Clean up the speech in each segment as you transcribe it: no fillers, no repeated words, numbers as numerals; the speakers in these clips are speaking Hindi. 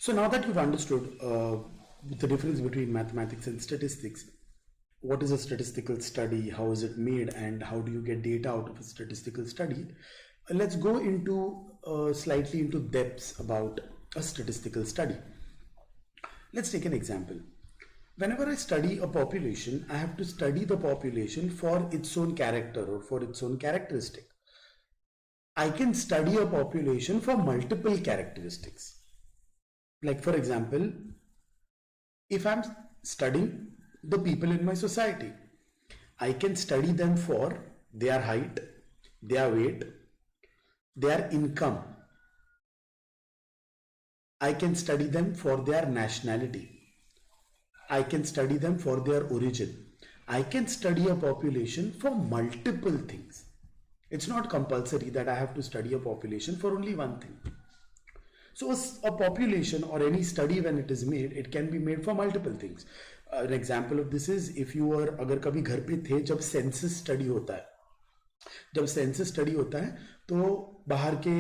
So now that you've understood the difference between mathematics and statistics, what is a statistical study, how is it made, and how do you get data out of a statistical study, let's go into slightly into depths about a statistical study. Let's take an example. Whenever I study a population, I have to study the population for its own character or for its own characteristic. I can study a population for multiple characteristics. Like for example, if I'm studying the people in my society, I can study them for their height, their weight, their income. I can study them for their nationality. I can study them for their origin. I can study a population for multiple things. It's not compulsory that I have to study a population for only one thing. So a population or any study, when it is made, it can be made for multiple things. An example of this is, if you were, अगर कभी घर पे थे जब सेंसस स्टडी होता है, जब सेंसस स्टडी होता है तो बाहर के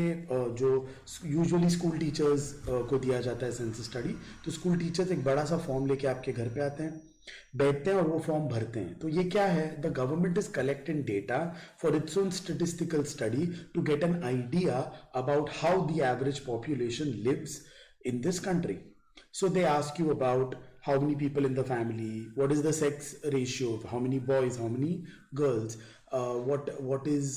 जो यूजुअली स्कूल टीचर्स को दिया जाता है सेंसस स्टडी, तो स्कूल टीचर्स एक बड़ा सा फॉर्म लेके आपके घर पे आते हैं, बैठते हैं और वो फॉर्म भरते हैं. तो ये क्या है? The government is collecting data for its own statistical study to get an idea about how the average population lives in this country. So they ask you about how many people in the family, what is the sex ratio, how many boys, how many girls, what is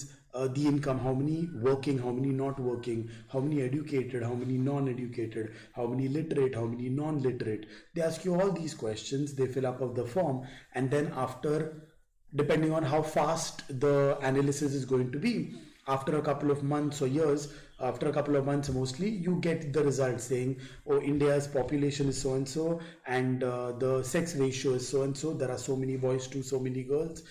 the income, how many working, how many not working, how many educated, how many non-educated, how many literate, how many non-literate. They ask you all these questions, they fill up of the form, and then after, depending on how fast the analysis is going to be, after a couple of months or years, after a couple of months mostly, you get the result saying, oh, India's population is so and so, and the sex ratio is so and so, there are so many boys to so many girls,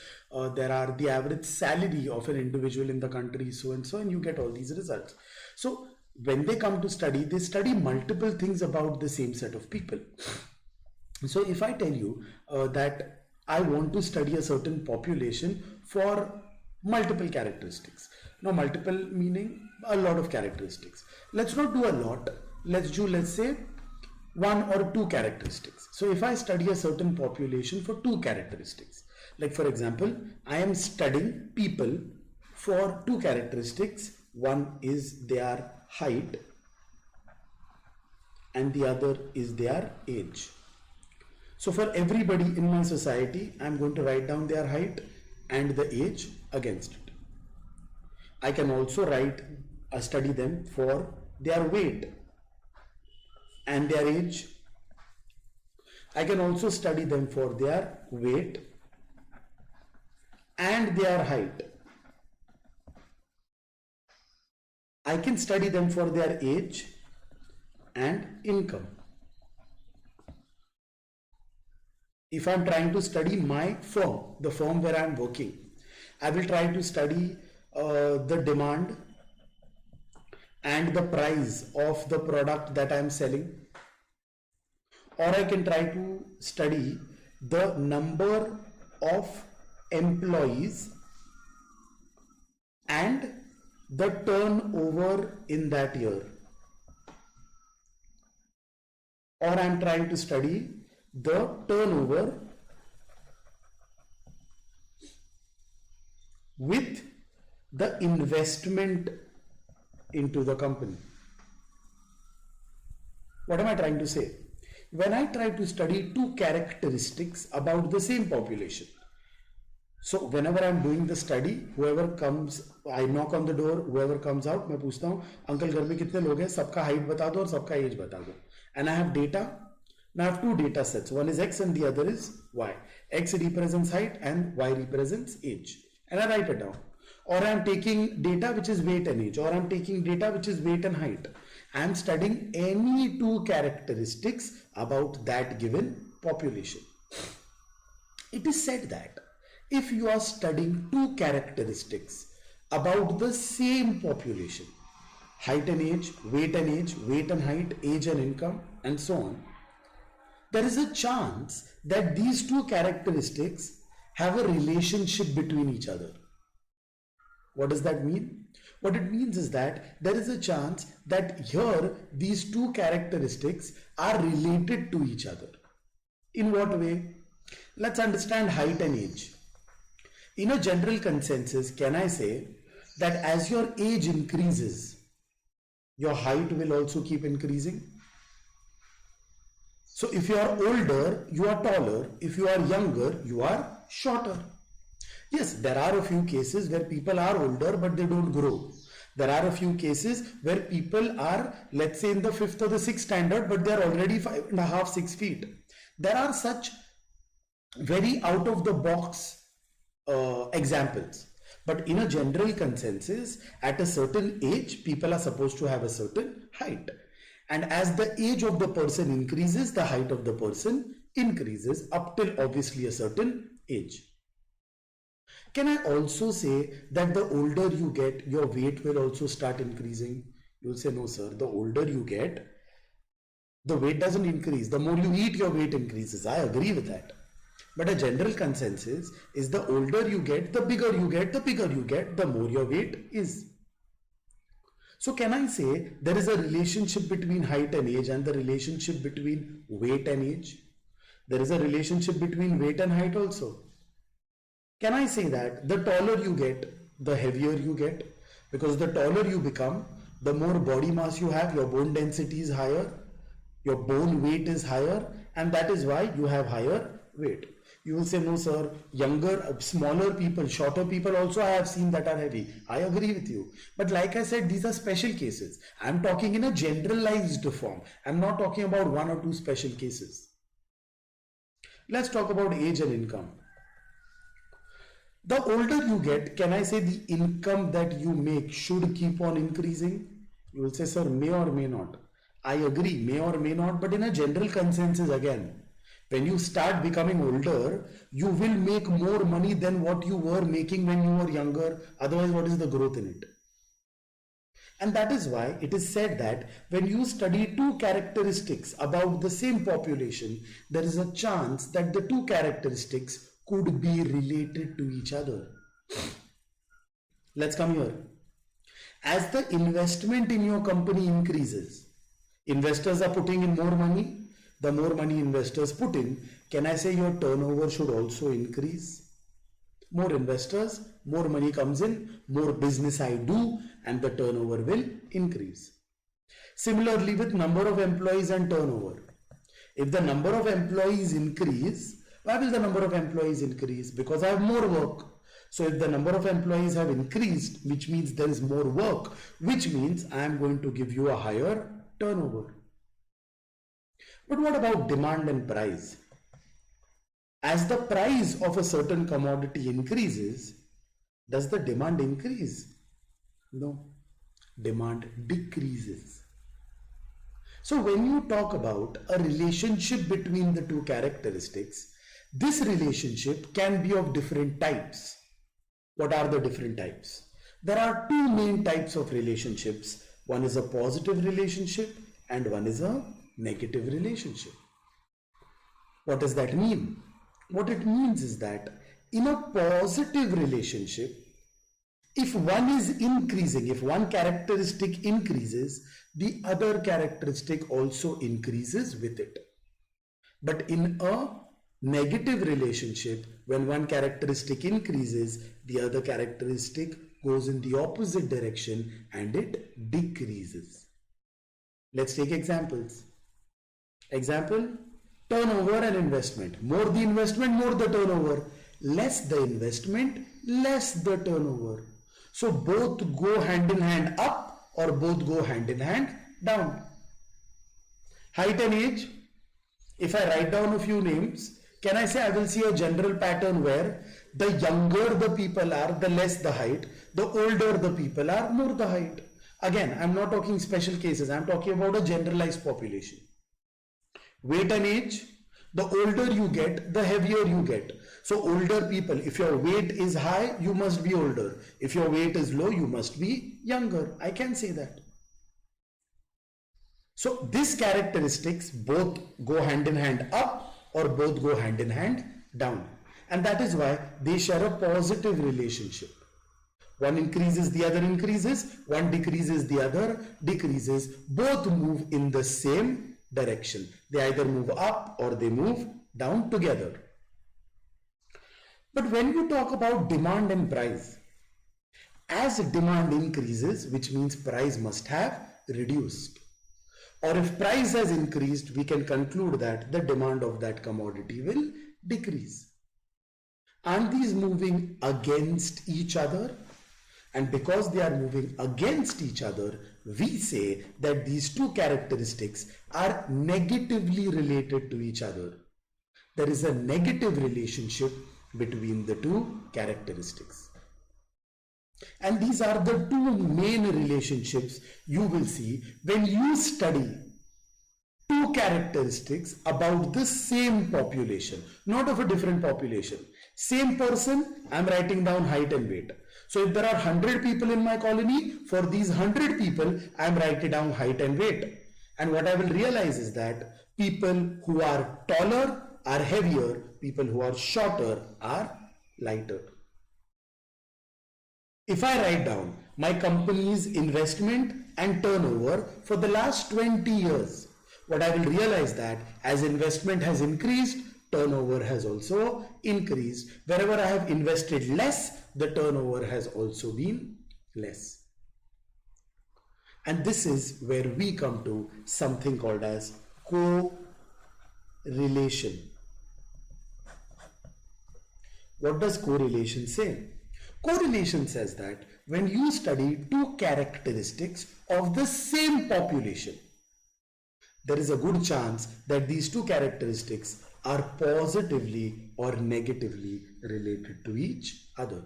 there are the average salary of an individual in the country so and so, and you get all these results. So when they come to study, they study multiple things about the same set of people. So if I tell you that I want to study a certain population for multiple characteristics. Now multiple meaning a lot of characteristics. Let's not do a lot. Let's do, let's say, one or two characteristics. So if I study a certain population for two characteristics, like for example, I am studying people for two characteristics. One is their height and the other is their age. So for everybody in my society, I'm going to write down their height and the age against it. I can also study them for their weight and their age. I can also study them for their weight and their height. I can study them for their age and income. If I'm trying to study my firm, the firm where I'm working, I will try to study the demand and the price of the product that I'm selling, or I can try to study the number of employees and the turnover in that year, or I'm trying to study the turnover with the investment into the company. What am I trying to say? When I try to study two characteristics about the same population, so whenever I'm doing the study, whoever comes, I knock on the door, whoever comes out, मैं पूछता हूँ, अंकल घर में कितने लोग हैं, सबका height बता दो और सबका age बता दो, and I have data. Now I have two data sets, one is X and the other is Y. X represents height and Y represents age, and I write it down. Or I am taking data which is weight and age, or I am taking data which is weight and height. I am studying any two characteristics about that given population. It is said that if you are studying two characteristics about the same population, height and age, weight and height, age and income, and so on, there is a chance that these two characteristics have a relationship between each other. What does that mean? What it means is that there is a chance that here these two characteristics are related to each other. In what way? Let's understand height and age. In a general consensus, can I say that as your age increases, your height will also keep increasing? So if you are older, you are taller. If you are younger, you are shorter. Yes, there are a few cases where people are older but they don't grow. There are a few cases where people are, let's say, in the 5th or the 6th standard, but they are already 5.5, 6 feet. There are such very out of the box examples. But in a general consensus, at a certain age, people are supposed to have a certain height. And as the age of the person increases, the height of the person increases up till obviously a certain age. Can I also say that the older you get, your weight will also start increasing? You will say, no, sir, the older you get, the weight doesn't increase. The more you eat, your weight increases. I agree with that. But a general consensus is the older you get, the bigger you get, the more your weight is. So can I say there is a relationship between height and age and the relationship between weight and age? There is a relationship between weight and height also. Can I say that the taller you get, the heavier you get? Because the taller you become, the more body mass you have, your bone density is higher, your bone weight is higher, and that is why you have higher weight. You will say, no sir, younger, smaller people, shorter people also I have seen that are heavy. I agree with you. But like I said, these are special cases. I am talking in a generalized form. I am not talking about one or two special cases. Let's talk about age and income. The older you get, can I say the income that you make should keep on increasing? You will say, sir, may or may not. I agree, may or may not, but in a general consensus again, when you start becoming older, you will make more money than what you were making when you were younger. Otherwise, what is the growth in it? And that is why it is said that when you study two characteristics about the same population, there is a chance that the two characteristics could be related to each other. Let's come here. As the investment in your company increases, investors are putting in more money. The more money investors put in, can I say your turnover should also increase? More investors, more money comes in, more business I do, and the turnover will increase. Similarly, with number of employees and turnover. If the number of employees increase, why will the number of employees increase? Because I have more work. So if the number of employees have increased, which means there is more work, which means I am going to give you a higher turnover. But what about demand and price? As the price of a certain commodity increases, does the demand increase? No, demand decreases. So when you talk about a relationship between the two characteristics, this relationship can be of different types. What are the different types? There are two main types of relationships. One is a positive relationship and one is a negative relationship. What does that mean? What it means is that in a positive relationship, if one is increasing, if one characteristic increases, the other characteristic also increases with it. But in a negative relationship, when one characteristic increases, the other characteristic goes in the opposite direction and it decreases. Let's take examples. Example, turnover and investment. More the investment, more the turnover. Less the investment, less the turnover. So both go hand in hand up or both go hand in hand down. Height and age. If I write down a few names, can I say I will see a general pattern where the younger the people are, the less the height. The older the people are, more the height. Again, I am not talking special cases. I am talking about a generalized population. Weight and age, the older you get, the heavier you get. So older people, if your weight is high, you must be older. If your weight is low, you must be younger. I can say that. So these characteristics both go hand in hand up or both go hand in hand down. And that is why they share a positive relationship. One increases, the other increases. One decreases, the other decreases. Both move in the same direction. They either move up or they move down together. But when you talk about demand and price, as demand increases, which means price must have reduced. Or if price has increased, we can conclude that the demand of that commodity will decrease. Aren't these moving against each other? And because they are moving against each other, we say that these two characteristics are negatively related to each other. There is a negative relationship between the two characteristics. And these are the two main relationships you will see when you study two characteristics about the same population, not of a different population. Same person, I am writing down height and weight. So if there are 100 people in my colony, for these 100 people, I am writing down height and weight. And what I will realize is that people who are taller are heavier, people who are shorter are lighter. If I write down my company's investment and turnover for the last 20 years, what I will realize that as investment has increased, turnover has also increased. Wherever I have invested less, the turnover has also been less. And this is where we come to something called as correlation. What does correlation say? Correlation says that when you study two characteristics of the same population, there is a good chance that these two characteristics are positively or negatively related to each other.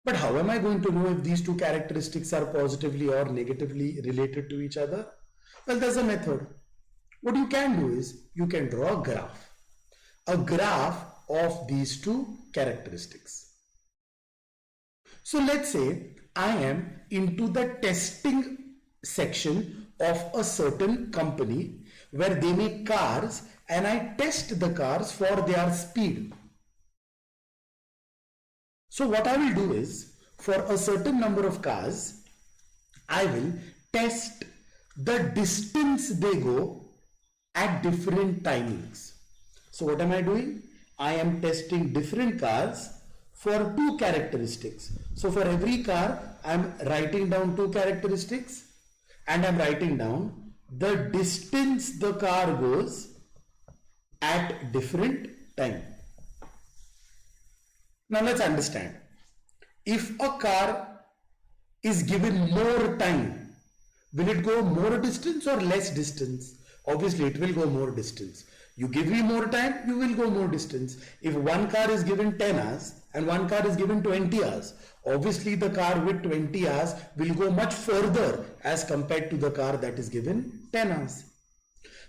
But how am I going to know if these two characteristics are positively or negatively related to each other? Well, there's a method. What you can do is you can draw a graph of these two characteristics. So let's say I am into the testing section of a certain company where they make cars, and I test the cars for their speed. So what I will do is, for a certain number of cars, I will test the distance they go at different timings. So what am I doing? I am testing different cars for two characteristics. So for every car, I am writing down two characteristics, and I am writing down the distance the car goes at different time. Now let's understand. If a car is given more time, will it go more distance or less distance? Obviously, it will go more distance. You give me more time, you will go more distance. If one car is given 10 hours and one car is given 20 hours, obviously the car with 20 hours will go much further as compared to the car that is given 10 hours.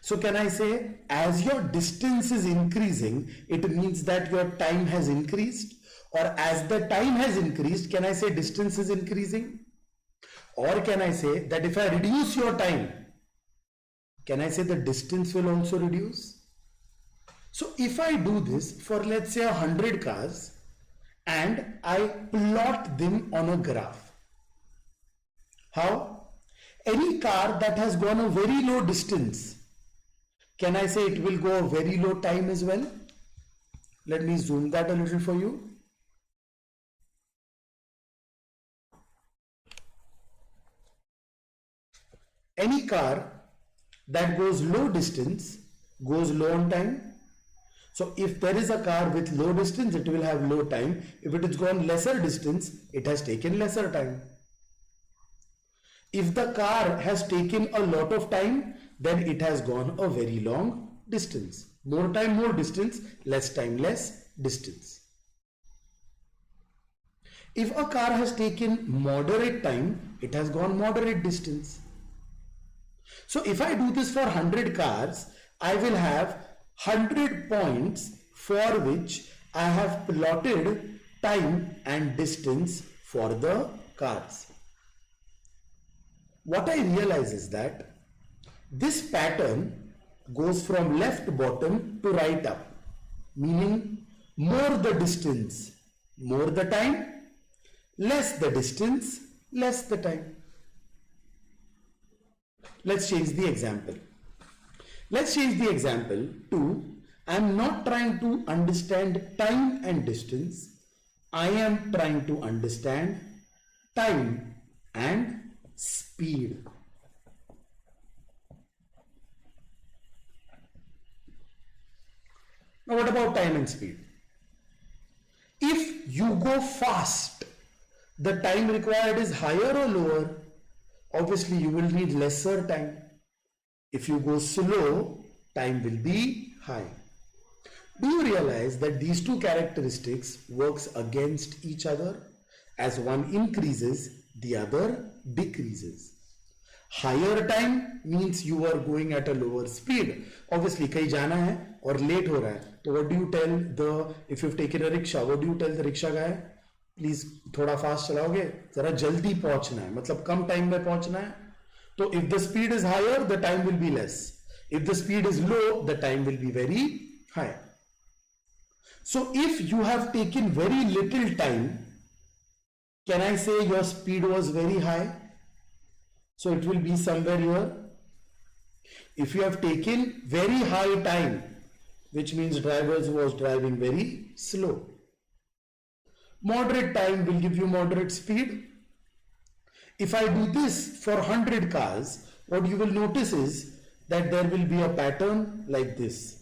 So can I say, as your distance is increasing, it means that your time has increased? Or as the time has increased, can I say distance is increasing? Or can I say that if I reduce your time, can I say the distance will also reduce? So if I do this for, let's say, 100 cars and I plot them on a graph. How? Any car that has gone a very low distance, can I say it will go a very low time as well? Let me zoom that a little for you. Any car that goes low distance goes low on time. So if there is a car with low distance, it will have low time. If it has gone lesser distance, it has taken lesser time. If the car has taken a lot of time, then it has gone a very long distance. More time, more distance, less time, less distance. If a car has taken moderate time, it has gone moderate distance. So if I do this for 100 cars, I will have 100 points for which I have plotted time and distance for the cars. What I realize is that this pattern goes from left bottom to right up, meaning more the distance, more the time, less the distance, less the time. Let's change the example. Let's change the example to, I'm not trying to understand time and distance. I am trying to understand time and speed. Now what about time and speed? If you go fast, the time required is higher or lower? Obviously you will need lesser time. If you go slow, time will be high. Do you realize that these two characteristics works against each other? As one increases, the other decreases. Higher time means you are going at a lower speed. Obviously कहीं जाना है और लेट हो रहा है, तो what do you tell the, if you've taken a rickshaw, what do you tell the rickshaw guy? Please थोड़ा फास्ट चलाओगे, जरा जल्दी पहुंचना है, मतलब कम टाइम में पहुंचना है. तो if the speed is higher, the time will be less. If the speed is low, the time will be very high. So if you have taken very little time, can I say your speed was very high? So it will be somewhere here. If you have taken very high time, which means drivers was driving very slow. Moderate time will give you moderate speed. If I do this for 100 cars, what you will notice is that there will be a pattern like this.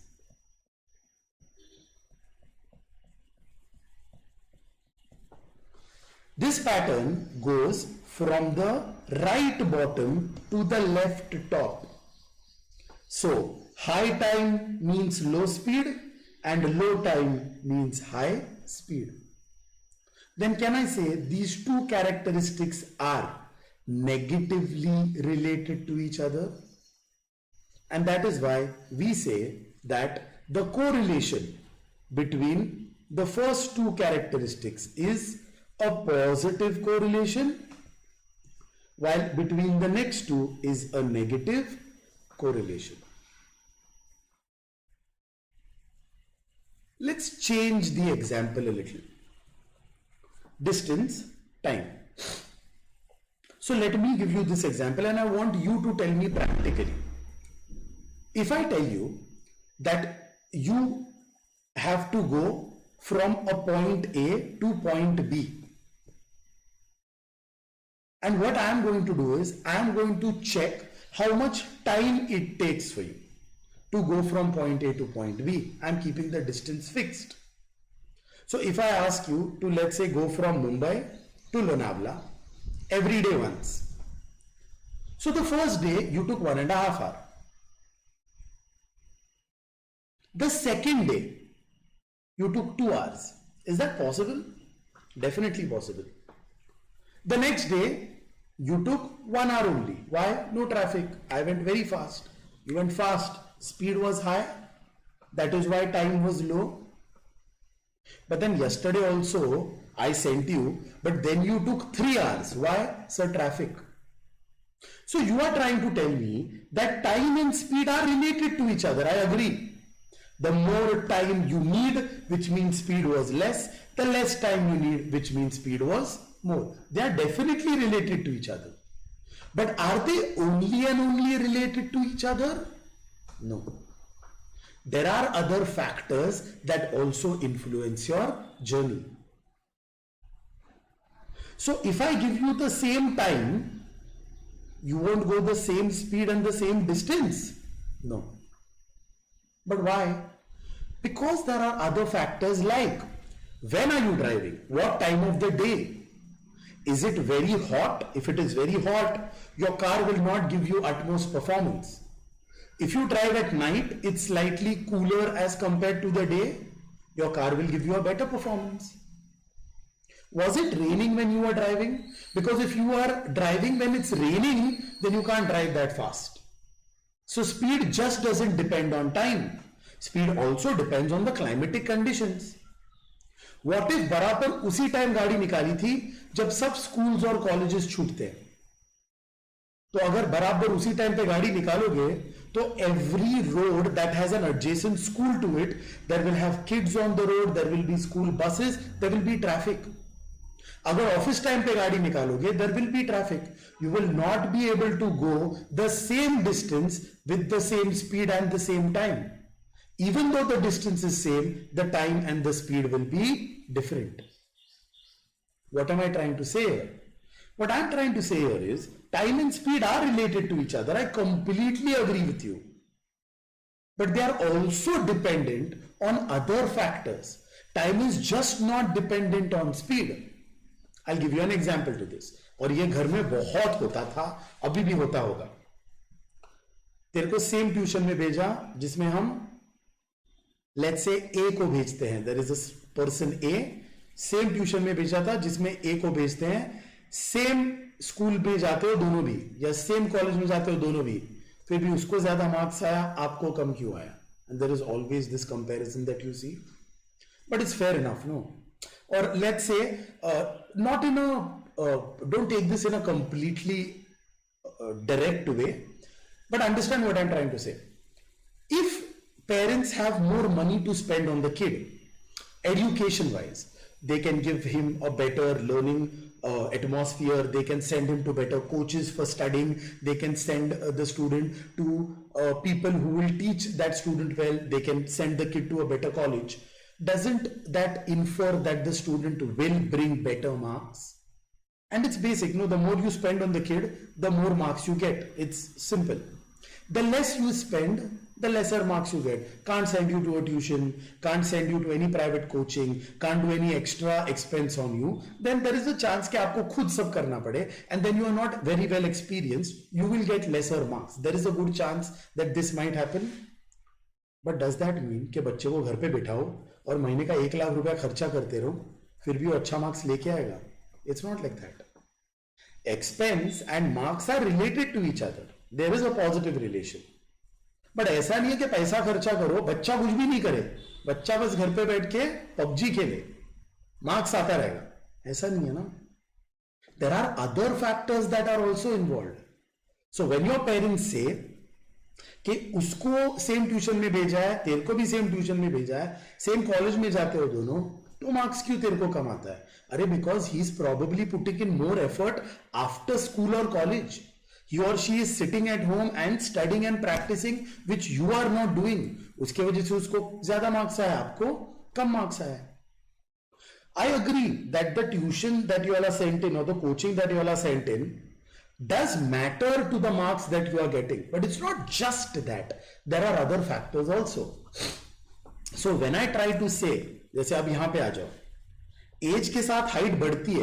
This pattern goes from the right bottom to the left top. So high time means low speed and low time means high speed. Then can I say these two characteristics are negatively related to each other? And that is why we say that the correlation between the first two characteristics is a positive correlation, while between the next two is a negative correlation. Let's change the example a little. Distance, time. So let me give you this example and I want you to tell me practically. If I tell you that you have to go from a point A to point B, and what I am going to do is I am going to check how much time it takes for you to go from point A to point B. I am keeping the distance fixed. So if I ask you to, let's say, go from Mumbai to Lonavala every day once. So the first day you took 1.5 hours. The second day you took 2 hours. Is that possible? Definitely possible. The next day you took 1 hour only. Why? No traffic. I went very fast. You went fast. Speed was high. That is why time was low. But then yesterday also I sent you, but then you took 3 hours. Why? Sir, traffic. So you are trying to tell me that time and speed are related to each other. I agree. The more time you need, which means speed was less, the less time you need, which means speed was more. They are definitely related to each other. But are they only and only related to each other? No. There are other factors that also influence your journey. So if I give you the same time, you won't go the same speed and the same distance. No. But why? Because there are other factors like, when are you driving? What time of the day? Is it very hot? If it is very hot, your car will not give you utmost performance. If you drive at night, it's slightly cooler as compared to the day, your car will give you a better performance. Was it raining when you were driving? Because if you are driving when it's raining, then you can't drive that fast. So speed just doesn't depend on time. Speed also depends on the climatic conditions. What if बराबर उसी टाइम गाड़ी निकाली थी जब सब स्कूल्स और कॉलेजेस छूटते हैं? तो अगर बराबर उसी टाइम पे गाड़ी निकालोगे तो every road that has an adjacent school to it, there will have kids on the road, there will be school buses, there will be traffic. अगर ऑफिस टाइम पे गाड़ी निकालोगे, there will be traffic, you will not be able to go the same distance with the same speed and the same time. Even though the distance is same, the time and the speed will be different. What am I trying to say here? What I'm trying to say here is time and speed are related to each other. I completely agree with you. But they are also dependent on other factors. Time is just not dependent on speed. I'll give you an example to this. और ये घर में बहुत होता था, अभी भी होता होगा. तेरे को सेम ट्यूशन में भेजा जिसमें हम लेट्स से ए को भेजते हैं. There is a person A, same tuition में भेजा था जिसमें ए को भेजते हैं. सेम स्कूल में जाते हो दोनों भी, या सेम कॉलेज में जाते हो दोनों भी, फिर भी उसको ज्यादा मार्क्स आया, आपको कम क्यों आया? And there is always this comparison that you see, but it's fair enough, no? और let's say not in a don't take this in a completely direct way, but understand what I'm trying to say. If parents have more money to spend on the kid, education wise, they can give him a better learning atmosphere, they can send him to better coaches for studying, they can send the student to people who will teach that student well, they can send the kid to a better college. Doesn't that infer that the student will bring better marks? And it's basic, no? The more you spend on the kid, the more marks you get. It's simple. The less you spend, the lesser marks you get. Can't send you to a tuition, can't send you to any private coaching, can't do any extra expense on you. Then there is a chance कि आपको खुद सब करना पड़े, and then you are not very well experienced. You will get lesser marks. There is a good chance that this might happen. But does that mean कि बच्चे को घर पे बिठाओ और महीने का 1 लाख रुपया खर्चा करते रहो, फिर भी वो अच्छा मार्क्स लेके आएगा? It's not like that. Expense and marks are related to each other. There is a positive relation. But ऐसा नहीं है कि पैसा खर्चा करो, बच्चा कुछ भी नहीं करे, बच्चा बस घर पे बैठ के पबजी खेले, मार्क्स आता रहेगा, ऐसा नहीं है ना. There are other factors that are also involved. So when your parents say कि उसको सेम ट्यूशन में भेजा है, तेरे को भी सेम ट्यूशन में भेजा है, सेम कॉलेज में जाते हो दोनों, तो मार्क्स क्यों तेरे को कम आता है? अरे because he is probably putting in more effort after school और college. He or she is sitting at home and studying and practicing, which you are not doing. उसके वजह से उसको ज्यादा मार्क्स आया, आपको कम मार्क्स आया. I agree that the tuition that you all are sent in or the coaching that you all are sent in does matter to the marks that you are getting, but it's not just that. There are other factors also. So when I try to say, जैसे आप यहां पे आ जाओ, एज के साथ हाइट बढ़ती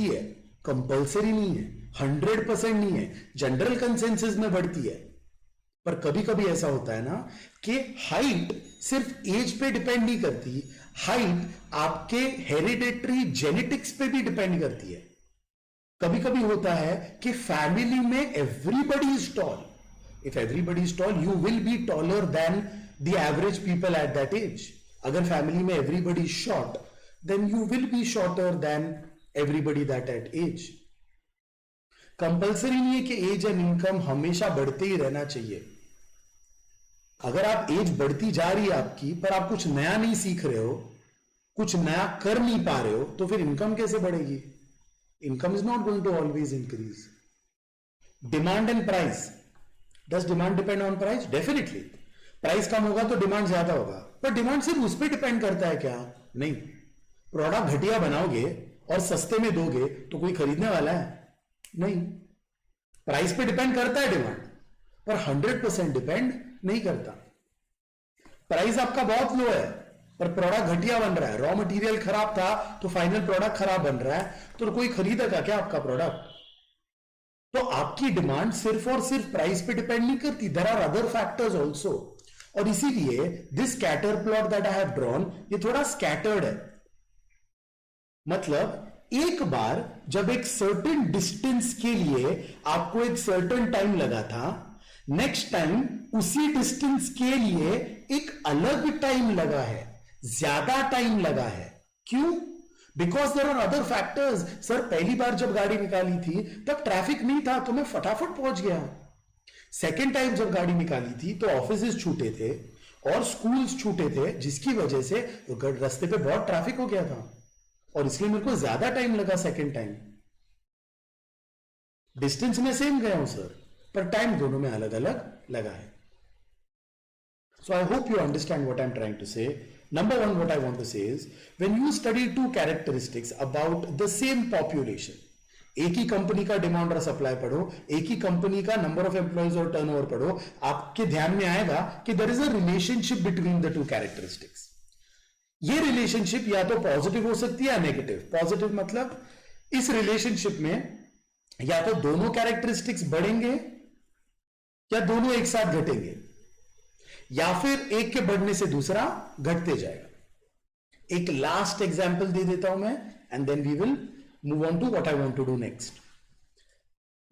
है, कंपल्सरी नहीं है, 100% नहीं है, जनरल कंसेंसस में बढ़ती है. पर कभी कभी ऐसा होता है ना कि हाइट सिर्फ एज पे डिपेंड नहीं करती, हाइट आपके हेरिडेटरी जेनेटिक्स पे भी डिपेंड करती है. कभी कभी होता है कि फैमिली में everybody is tall. If everybody is tall, you will be taller than the average people at that age. अगर फैमिली में everybody is short, then you will be shorter than everybody that at age. Compulsory नहीं है कि एज एंड इनकम हमेशा बढ़ते ही रहना चाहिए. अगर आप एज बढ़ती जा रही है आपकी, पर आप कुछ नया नहीं सीख रहे हो, कुछ नया कर नहीं पा रहे हो, तो फिर इनकम कैसे बढ़ेगी? Income is not going to always increase. Demand and price. Does demand depend on price? Definitely. Price कम होगा तो डिमांड ज्यादा होगा, पर डिमांड सिर्फ उस पर डिपेंड करता है क्या? नहीं. प्रोडक्ट घटिया बनाओगे और सस्ते में दोगे तो कोई खरीदने वाला है? नहीं. प्राइस पे डिपेंड करता है डिमांड, पर 100% डिपेंड नहीं करता. प्राइस आपका बहुत लो है पर प्रोडक्ट घटिया बन रहा है, रॉ मटेरियल खराब था तो फाइनल प्रोडक्ट खराब बन रहा है, तो कोई खरीदेगा क्या आपका प्रोडक्ट? तो आपकी डिमांड सिर्फ और सिर्फ प्राइस पे डिपेंड नहीं करती. There are other factors also. और इसीलिए this scatter plot that I have drawn, ये थोड़ा स्कैटर्ड है. मतलब एक बार जब एक सर्टेन डिस्टेंस के लिए आपको एक सर्टेन टाइम लगा था, नेक्स्ट टाइम उसी डिस्टेंस के लिए एक अलग टाइम लगा है, ज्यादा टाइम लगा है. क्यों? Because there are other factors. Sir पहली बार जब गाड़ी निकाली थी तब ट्रैफिक नहीं था तो मैं फटाफट पहुंच गया. सेकेंड टाइम जब गाड़ी निकाली थी तो ऑफिस छूटे थे और स्कूल्स छूटे थे, जिसकी वजह से रास्ते पे बहुत ट्रैफिक हो गया था. और इसलिए मेरे को ज्यादा टाइम लगा सेकेंड टाइम। डिस्टेंस में सेम गया हूं सर, पर टाइम दोनों में अलग अलग लगा है। So I hope you understand what I'm trying to say. Number one, what I want to say is, when you study two characteristics about the same population, एक ही कंपनी का डिमांड और सप्लाई पढ़ो, एक ही कंपनी का नंबर ऑफ एम्प्लॉइज और टर्नओवर पढ़ो, आपके ध्यान में आएगा कि there is a relationship between the two characteristics. ये रिलेशनशिप या तो पॉजिटिव हो सकती है या नेगेटिव। पॉजिटिव मतलब इस रिलेशनशिप में या तो दोनों कैरेक्टरिस्टिक्स बढ़ेंगे या दोनों एक साथ घटेंगे, या फिर एक के बढ़ने से दूसरा घटते जाएगा। एक लास्ट एग्जांपल दे देता हूं मैं, and then we will move on to what I want to do next.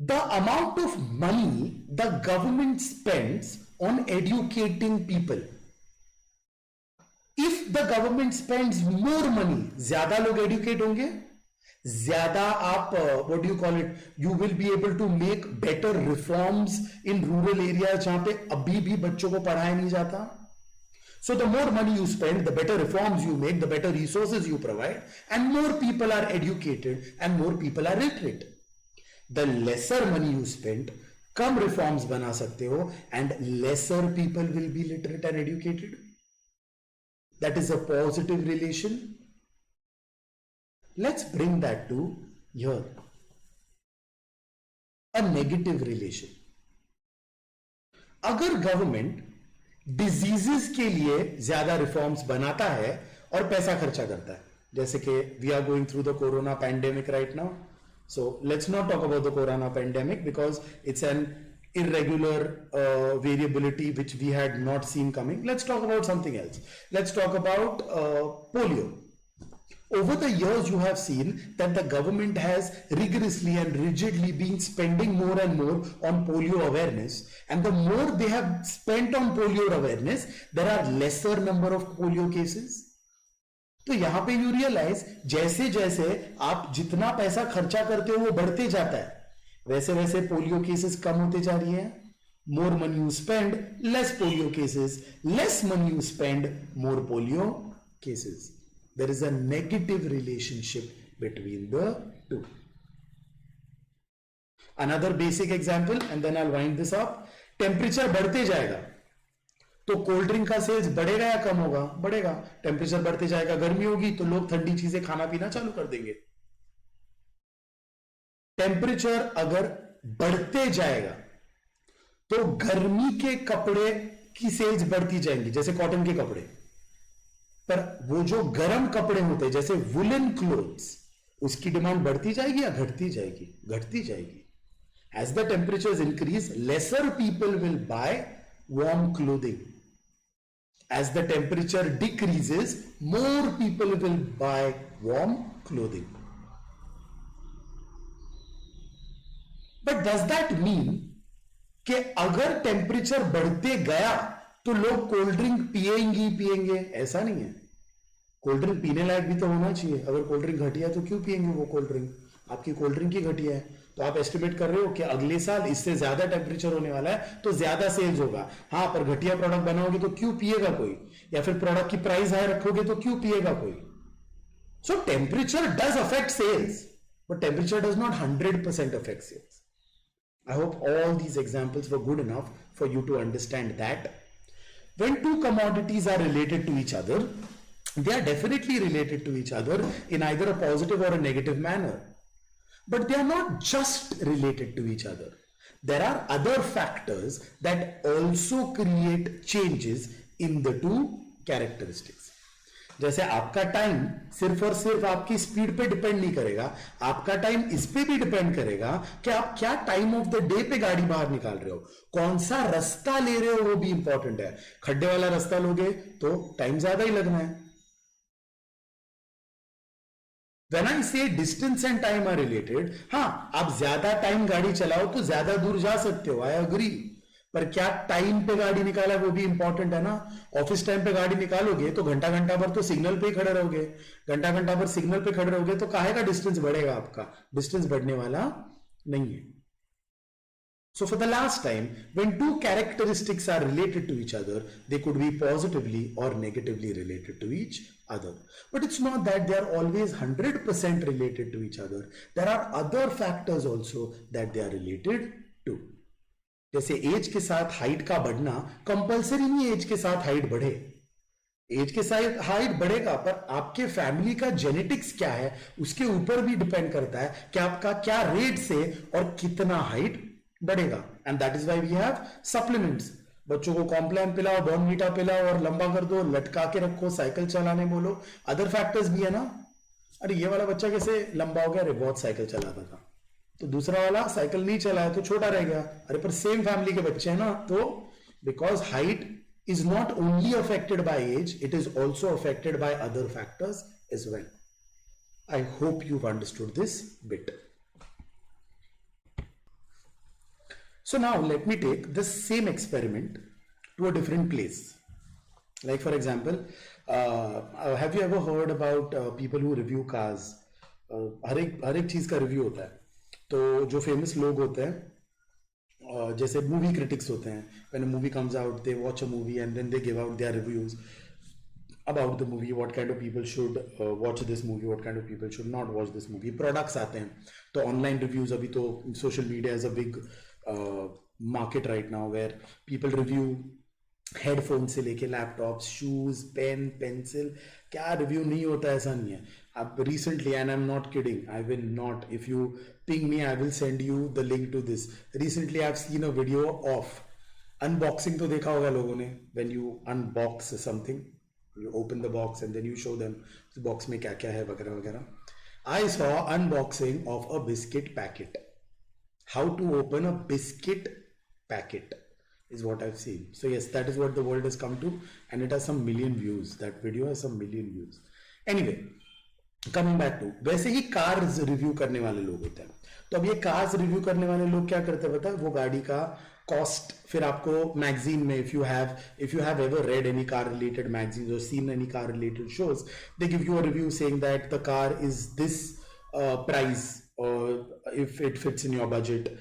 The amount of money the government spends on educating people, if the government spends more money, ज्यादा लोग एजुकेट होंगे, ज्यादा आप what do you call it, you will be able to make better reforms in rural area जहां पे अभी भी बच्चों को पढ़ाया नहीं जाता। So the more money you spend, the better reforms you make, the better resources you provide, and more people are educated and more people are literate. The lesser money you spend, कम रिफॉर्म्स बना सकते हो and lesser people will be literate and educated. That is a positive relation. Let's bring that to here. A negative relation. अगर गवर्नमेंट डिजीजेस के लिए ज्यादा रिफॉर्म्स बनाता है और पैसा खर्चा करता है, जैसे कि we are going through the corona pandemic right now, so let's not talk about the corona pandemic because it's an irregular variability which we had not seen coming. Let's talk about something else. Let's talk about polio. Over the years, you have seen that the government has rigorously and rigidly been spending more and more on polio awareness. And the more they have spent on polio awareness, there are lesser number of polio cases. तो यहां पे you realize जैसे जैसे आप जितना पैसा खर्चा करते हो वो बढ़ते जाता है, वैसे वैसे पोलियो केसेस कम होते जा रही हैं। मोर money you spend, less polio cases, less money you spend, more polio cases. There is a negative relationship between the two. Another basic example and then I'll wind this up. Temperature बढ़ते जाएगा तो कोल्ड ड्रिंक का सेल्स बढ़ेगा या कम होगा? बढ़ेगा। टेम्परेचर बढ़ते जाएगा, गर्मी होगी तो लोग ठंडी चीजें खाना पीना चालू कर देंगे। टेम्परेचर अगर बढ़ते जाएगा तो गर्मी के कपड़े की सेल्स बढ़ती जाएंगी, जैसे कॉटन के कपड़े। पर वो जो गर्म कपड़े होते हैं जैसे वुलन क्लोथ्स, उसकी डिमांड बढ़ती जाएगी या घटती जाएगी? घटती जाएगी। As the temperatures increase, lesser people will buy warm clothing. As the temperature decreases, more people will buy warm clothing. But does that mean कि अगर टेम्परेचर बढ़ते गया तो लोग कोल्ड ड्रिंक पिएंगे? ऐसा नहीं है। कोल्ड ड्रिंक पीने लायक भी तो होना चाहिए। अगर कोल्ड ड्रिंक घटिया है तो क्यों पिएंगे वो कोल्ड ड्रिंक? आपकी कोल्ड ड्रिंक ही घटिया है तो आप एस्टिमेट कर रहे हो कि अगले साल इससे ज्यादा टेम्परेचर होने वाला है तो ज्यादा सेल्स होगा। हाँ, पर घटिया प्रोडक्ट बनाओगे तो क्यों पिएगा कोई? या फिर प्रोडक्ट की प्राइस हाई रखोगे तो क्यों पिएगा कोई? So temperature does affect sales, but temperature does not 100% affect sales. I hope all these examples were good enough for you to understand that when two commodities are related to each other, they are definitely related to each other in either a positive or a negative manner. But they are not just related to each other. There are other factors that also create changes in the two characteristics. जैसे आपका टाइम सिर्फ और सिर्फ आपकी स्पीड पे डिपेंड नहीं करेगा, आपका टाइम इस पे भी डिपेंड करेगा कि आप क्या टाइम ऑफ द डे पे गाड़ी बाहर निकाल रहे हो, कौन सा रास्ता ले रहे हो, वो भी इंपॉर्टेंट है। खड्डे वाला रास्ता लोगे तो टाइम ज्यादा ही लगना है। When I say distance and time are related, हाँ, आप ज्यादा टाइम गाड़ी चलाओ तो ज्यादा दूर जा सकते हो, आई अग्री। पर क्या टाइम पे गाड़ी निकाला वो भी इंपॉर्टेंट है ना। ऑफिस टाइम पे गाड़ी निकालोगे तो घंटा घंटा भर तो सिग्नल पे ही खड़े रहोगे, घंटा घंटा भर सिग्नल पे खड़े रहोगे तो काहे का डिस्टेंस बढ़ेगा? आपका डिस्टेंस बढ़ने वाला नहीं है। So for the last time, when two characteristics are related to each other, they could be positively or negatively related to each other. But it's not that they are always 100% related to each other. There are other factors also that they are related to. जैसे एज के साथ हाइट का बढ़ना कंपलसरी नहीं एज के साथ हाइट बढ़े. एज के साथ हाइट बढ़ेगा, पर आपके फैमिली का जेनेटिक्स क्या है उसके ऊपर भी डिपेंड करता है कि आपका क्या रेट से और कितना हाइट बढ़ेगा. And that is why we have supplements. बच्चों को कॉम्प्लान पिलाओ, बॉर्नवीटा पिलाओ और लंबा कर दो, लटका के रखो, साइकिल चलाने बोलो. अदर फैक्टर्स भी है ना. अरे ये वाला बच्चा कैसे लंबा हो गया? अरे बहुत साइकिल चलाता था. तो दूसरा वाला साइकिल नहीं चलाया तो छोटा रह गया. अरे पर सेम फैमिली के बच्चे हैं ना. तो because height is not only affected by age, it is also affected by other factors as well. I hope you've understood this bit. So now let me take the same experiment to a different place. Like for example, have you ever heard about people who review cars? हर एक चीज का रिव्यू होता है. तो जो फेमस लोग होते हैं, जैसे मूवी क्रिटिक्स होते हैं, when a movie comes out they watch a movie and then they give out their reviews about the movie, what kind of people should watch this movie, what kind of people should not watch this movie. Products आते हैं तो ऑनलाइन रिव्यूज, अभी तो social media is a big market right now where people review headphone से लेके लैपटॉप, शूज, पेन, पेंसिल. क्या रिव्यू नहीं होता, ऐसा नहीं है. अब recently, and I am not kidding, I will not, if you ping me I will send you the link to this. Recently I have seen a video of unboxing. तो देखा होगा लोगों ने, when you unbox something, you open the box and then you show them इस बॉक्स में क्या क्या है वगैरह वगैरह. I saw unboxing of a biscuit packet. How to open a biscuit packet is what I've seen. So yes, that is what the world has come to, and it has some million views. That video has some million views. Anyway, coming back to, वैसे ही कार्स रिव्यू करने वाले लोग होते हैं. तो अब ये कार्स रिव्यू करने वाले लोग क्या करते हैं पता है? वो गाड़ी का कॉस्ट फिर आपको मैगजीन में, if you have ever read any car related magazines or seen any car related shows, they give you a review saying that the car is this price, or if it fits in your budget,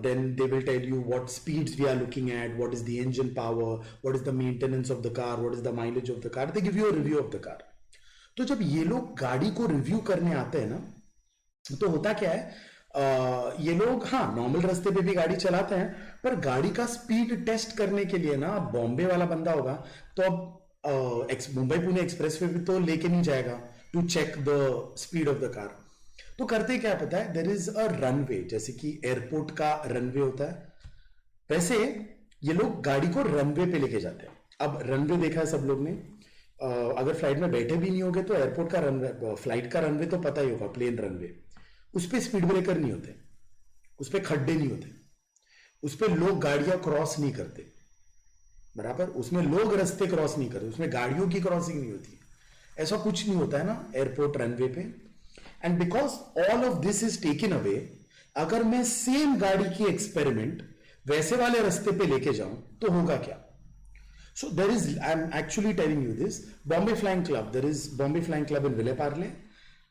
then they will tell you what speeds we are looking at, what is the engine power, what is the maintenance of the car, what is the mileage of the car. They give you a review of the car. तो जब ये लोग गाड़ी को रिव्यू करने आते हैं ना, तो होता क्या है, ये लोग हाँ नॉर्मल रास्ते पे भी गाड़ी चलाते हैं, पर गाड़ी का स्पीड टेस्ट करने के लिए ना, बॉम्बे वाला बंदा होगा तो अब मुंबई पुणे एक्सप्रेस वे भी तो लेके नहीं जाएगा to check the speed of the car. तो करते क्या पता है, देयर इज अ रनवे, जैसे कि एयरपोर्ट का रनवे होता है, वैसे ये लोग गाड़ी को रनवे पे लेके जाते हैं. अब रनवे देखा है सब लोग ने, अगर फ्लाइट में बैठे भी नहीं होगे तो एयरपोर्ट का रनवे, फ्लाइट का रनवे तो पता ही होगा, प्लेन रनवे. उस पर स्पीड ब्रेकर नहीं होते, उस पर खड्डे नहीं होते, उस पर लोग गाड़ियां क्रॉस नहीं करते, बराबर. उसमें लोग रास्ते क्रॉस नहीं करते, उसमें गाड़ियों की क्रॉसिंग नहीं होती. ऐसा कुछ नहीं होता है ना एयरपोर्ट रनवे पे. And because all of this is taken away, अगर मैं सेम गाड़ी की एक्सपेरिमेंट वैसे वाले रास्ते पे लेके जाऊं तो होगा क्या. So there is, I am actually telling you this, Bombay Flying Club, there is Bombay Flying Club in Vile Parle,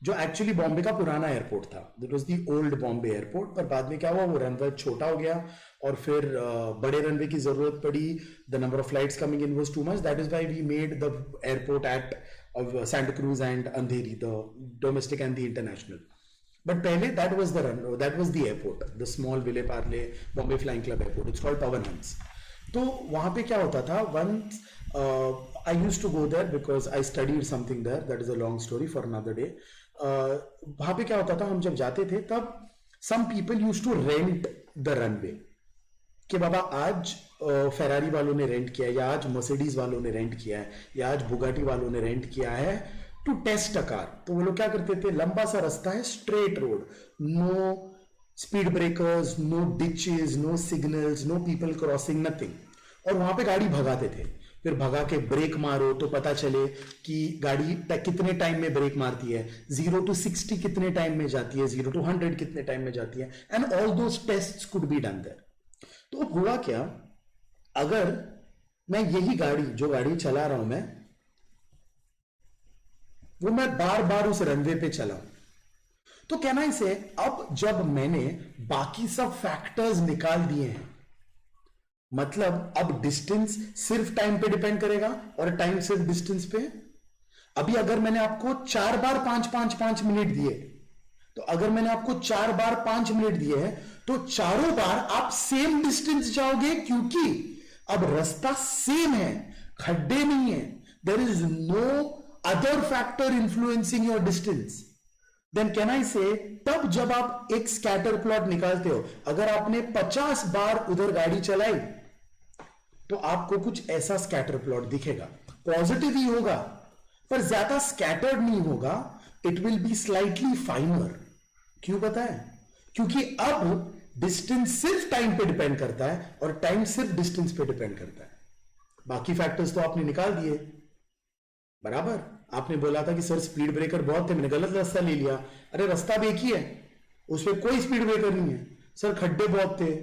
जो एक्चुअली बॉम्बे का पुराना एयरपोर्ट था. That was the old Bombay airport. पर बाद में क्या हुआ, वो रनवे छोटा हो गया और फिर बड़े रनवे की जरूरत पड़ी. The number of flights coming in was too much. That is why we made the airport at Santa Cruz and Andheri, the domestic and the international. But पहले that was the airport, the small Ville Parle Bombay Flying Club airport. It's called Pawan Hans. तो वहाँ पे क्या होता था, once I used to go there because I studied something there. That is a long story for another day. वहाँ पे क्या होता था, हम जब जाते थे तब some people used to rent the runway. कि बाबा आज फेरारी वालों ने रेंट किया है, या आज मर्सिडीज वालों ने रेंट किया है, या आज बुगाटी वालों ने रेंट किया है टू टेस्ट अ कार. तो वो लोग क्या करते थे, लंबा सा रास्ता है, straight road, no speed breakers, no ditches, no signals, no people crossing, nothing, और वहां पे गाड़ी भगाते थे. फिर भगा के ब्रेक मारो तो पता चले कि गाड़ी कितने टाइम में ब्रेक मारती है, 0 to 60 कितने टाइम में जाती है, 0 to 100 कितने टाइम में जाती है, and all those tests could be done there. तो हुआ क्या, अगर मैं यही गाड़ी, जो गाड़ी चला रहा हूं मैं, वो मैं बार बार उस रनवे पे चलाऊं, तो कहना इसे, अब जब मैंने बाकी सब फैक्टर्स निकाल दिए हैं, मतलब अब डिस्टेंस सिर्फ टाइम पे डिपेंड करेगा और टाइम सिर्फ डिस्टेंस पे। अभी अगर मैंने आपको 4 बार 5-5-5 मिनट दिए, तो अगर मैंने आपको 4 बार 5 मिनट दिए हैं, तो चारों बार आप सेम डिस्टेंस जाओगे, क्योंकि अब रास्ता सेम है, खड्डे नहीं है। There is no other factor influencing your distance. Then can I say, तब जब आप एक स्कैटर प्लॉट निकालते हो, अगर आपने 50 बार उधर गाड़ी चलाई, तो आपको कुछ ऐसा स्कैटर प्लॉट दिखेगा। पॉजिटिव ही होगा, पर ज्यादा स्कैटर्ड नहीं होगा, इट विल बी स्लाइटली फाइनर। क्यों पता है? क्योंकि अब डिस्टेंस सिर्फ टाइम पे डिपेंड करता है और टाइम सिर्फ डिस्टेंस पे डिपेंड करता है। बाकी फैक्टर्स तो आपने निकाल दिए, बराबर। आपने बोला था कि सर स्पीड ब्रेकर बहुत थे, मैंने गलत रास्ता ले लिया। अरे रास्ता भी एक ही है, उस पर कोई स्पीड ब्रेकर नहीं है। सर खड्डे बहुत थे,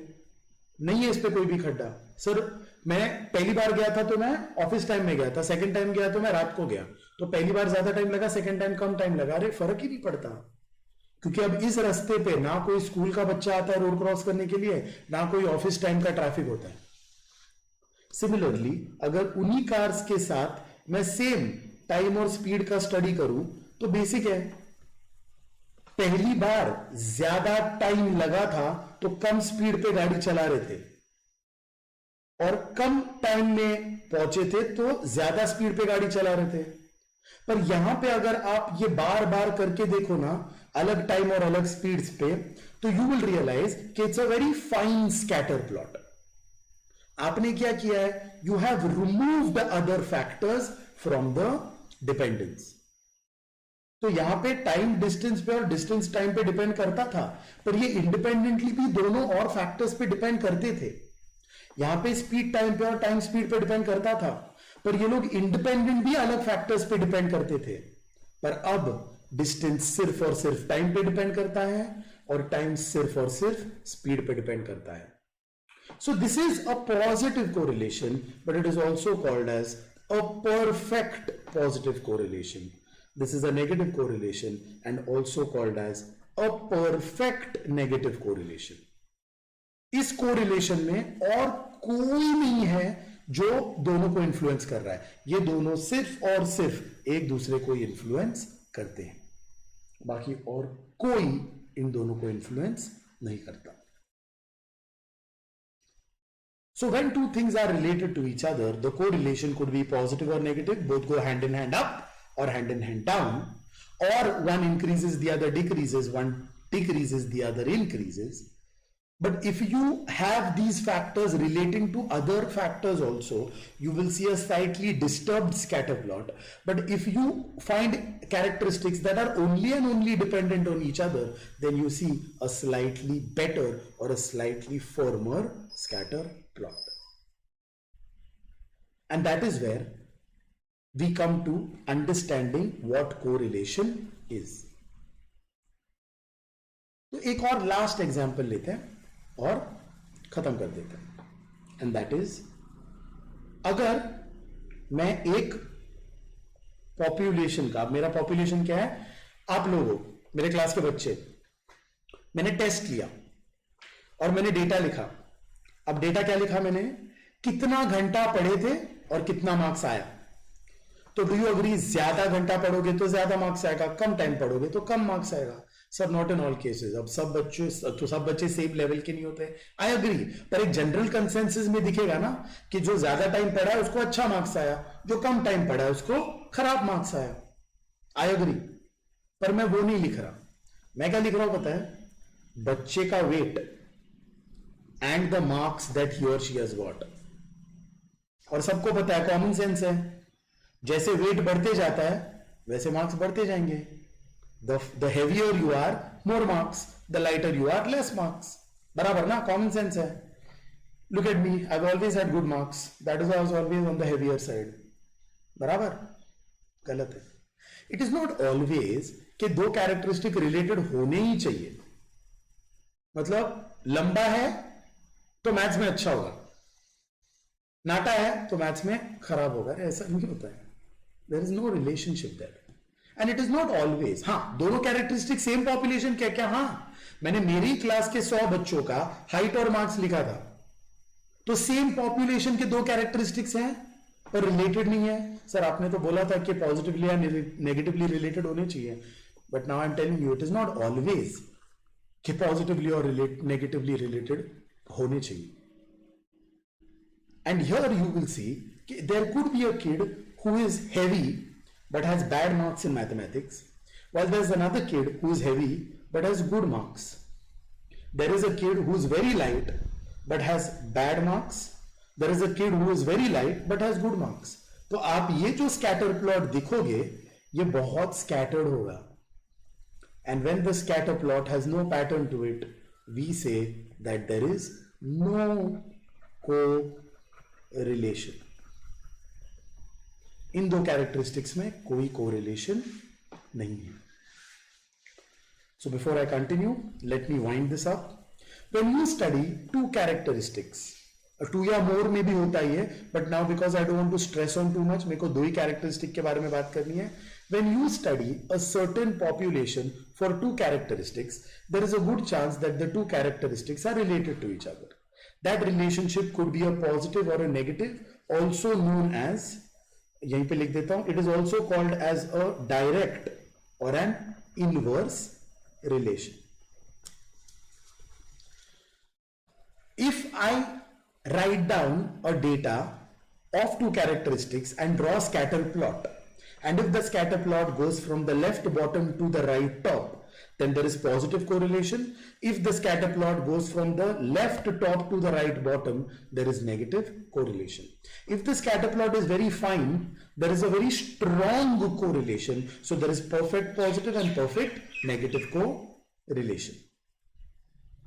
नहीं है इस पे कोई भी खड्डा। सर मैं पहली बार गया था तो मैं ऑफिस टाइम में गया था, सेकंड टाइम गया तो मैं रात को गया, तो पहली बार ज्यादा टाइम लगा, सेकंड टाइम कम टाइम लगा। अरे फर्क ही नहीं पड़ता, क्योंकि अब इस रास्ते पे ना कोई स्कूल का बच्चा आता है रोड क्रॉस करने के लिए, ना कोई ऑफिस टाइम का ट्रैफिक होता है। सिमिलरली अगर उन्हीं कार्स के साथ मैं सेम टाइम और स्पीड का स्टडी करूं, तो बेसिक है, पहली बार ज्यादा टाइम लगा था तो कम स्पीड पे गाड़ी चला रहे थे, और कम टाइम में पहुंचे थे तो ज्यादा स्पीड पे गाड़ी चला रहे थे। पर यहां पे अगर आप ये बार बार करके देखो ना, अलग टाइम और अलग स्पीड्स पे, तो यू विल रियलाइज कि it's a very fine scatter plot. आपने क्या किया है? You have removed other factors from the dependence. तो यहां पे टाइम डिस्टेंस पे और डिस्टेंस टाइम पे डिपेंड करता था, पर ये इंडिपेंडेंटली भी दोनों और फैक्टर्स पे डिपेंड करते थे। यहां पे स्पीड टाइम पे और टाइम स्पीड पे डिपेंड करता था, पर ये लोग इंडिपेंडेंट भी अलग फैक्टर्स पे डिपेंड करते थे। पर अब डिस्टेंस सिर्फ और सिर्फ टाइम पे डिपेंड करता है और टाइम सिर्फ और सिर्फ स्पीड पे डिपेंड करता है। So this is a positive correlation, but it is also called as a perfect positive correlation. This is a negative correlation and also called as a perfect negative correlation. इस कोरिलेशन में और कोई नहीं है जो दोनों को इन्फ्लुएंस कर रहा है, ये दोनों सिर्फ और सिर्फ एक दूसरे को इन्फ्लुएंस करते हैं, बाकी और कोई इन दोनों को इन्फ्लुएंस नहीं करता। So when two things are related to each other, the correlation could be positive or negative, both go hand in hand up or hand in hand down, or one increases, the other decreases, one decreases, the other increases. But if you have these factors relating to other factors also, you will see a slightly disturbed scatter plot. But if you find characteristics that are only and only dependent on each other, then you see a slightly better or a slightly firmer scatter plot. And that is where we come to understanding what correlation is. तो एक और लास्ट एग्जाम्पल लेते हैं और खत्म कर देते हैं, एंड दैट इज, अगर मैं एक पॉपुलेशन का, मेरा पॉपुलेशन क्या है, आप लोग हो, मेरे क्लास के बच्चे, मैंने टेस्ट लिया और मैंने डेटा लिखा। अब डेटा क्या लिखा मैंने? कितना घंटा पढ़े थे और कितना मार्क्स आया। तो डू यू अग्री, ज्यादा घंटा पढ़ोगे तो ज्यादा मार्क्स आएगा, कम टाइम पढ़ोगे तो कम मार्क्स आएगा। सब नॉट इन ऑल केसेस, अब सब बच्चे सेम लेवल के नहीं होते, आई अग्री, पर एक जनरल कंसेंसस में दिखेगा ना कि जो ज्यादा टाइम पढ़ा है उसको अच्छा मार्क्स आया, जो कम टाइम पढ़ा है उसको खराब मार्क्स आया, आई अग्री। पर मैं वो नहीं लिख रहा, मैं क्या लिख रहा हूं पता है? बच्चे का weight and the marks that he or she has got. और सबको पता है, कॉमन सेंस है, जैसे वेट बढ़ते जाता है वैसे मार्क्स बढ़ते जाएंगे। The heavier you are, more marks. The lighter you are, less marks. बराबर ना, कॉमन सेंस है। Look at me, I've always had good marks. That is why I was always on the heavier side. बराबर? गलत है। It is not always कि दो कैरेक्टरिस्टिक रिलेटेड होने ही चाहिए। मतलब लंबा है तो मैथ्स में अच्छा होगा, नाटा है तो मैथ्स में खराब होगा, ऐसा नहीं होता है। There is no relationship there. And it is not always. हाँ, दोनों कैरेक्टरिस्टिक सेम पॉपुलेशन क्या क्या, हाँ मैंने मेरी क्लास के 100 बच्चों का हाइट और मार्क्स लिखा था, तो सेम पॉपुलेशन के दो कैरेक्टरिस्टिक्स हैं पर रिलेटेड नहीं है। सर आपने तो बोला था कि पॉजिटिवली या नेगेटिवली रिलेटेड होने चाहिए, but now I am telling you it is not always कि पॉजिटिवली और नेगेटिवली रिलेटेड होने चाहिए। And here you will see there could be a kid who is heavy but has bad marks in mathematics, while there is another kid who is heavy but has good marks. There is a kid who is very light but has bad marks. There is a kid who is very light but has good marks. तो आप ये जो स्कैटर प्लॉट दिखोगे ये बहुत स्कैटर्ड होगा, and when the scatter plot has no pattern to it, we say that there is no correlation. इन दो कैरेक्टरिस्टिक्स में कोई कोरिलेशन नहीं है। So before I continue let me wind this up. When you study two characteristics, two या मोर में भी होता ही है, but now because I don't want to stress on too much, मेरे को दो ही कैरेक्टरिस्टिक के बारे में बात करनी है। When you study a certain population for two characteristics, there is a good chance that the two characteristics are related to each other. That relationship could be a positive or a negative, also known as, यहीं पे लिख देता हूं, it is also called as a direct or an inverse relation. If I write down a data of two characteristics and draw a scatter plot, and if the scatter plot goes from the left bottom to the right top, then there is positive correlation. If the scatter plot goes from the left top to the right bottom, there is negative correlation. If the scatter plot is very fine, there is a very strong correlation. So there is perfect positive and perfect negative correlation.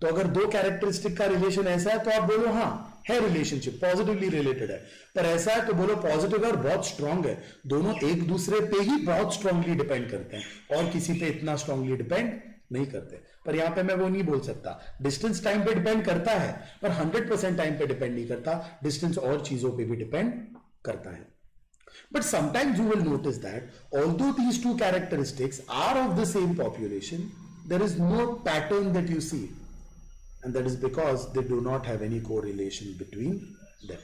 तो अगर दो कैरेक्टरिस्टिक का रिलेशन ऐसा है तो आप बोलो हाँ है रिलेशनशिप, पॉजिटिवली रिलेटेड है। पर ऐसा है तो बोलो पॉजिटिव और बहुत स्ट्रांग है। दोनों एक दूसरे पे ही बहुत स्ट्रांगली डिपेंड करते हैं और किसी पे इतना स्ट्रांगली डिपेंड नहीं करते। पर यहां पे मैं वो नहीं बोल सकता। डिस्टेंस टाइम पे डिपेंड करता है पर 100% टाइम पे डिपेंड नहीं करता। डिस्टेंस और चीजों पे भी डिपेंड करता है। But sometimes you will notice that although these two characteristics are of the same population, there is no pattern that you see. And that is because they do not have any correlation between them.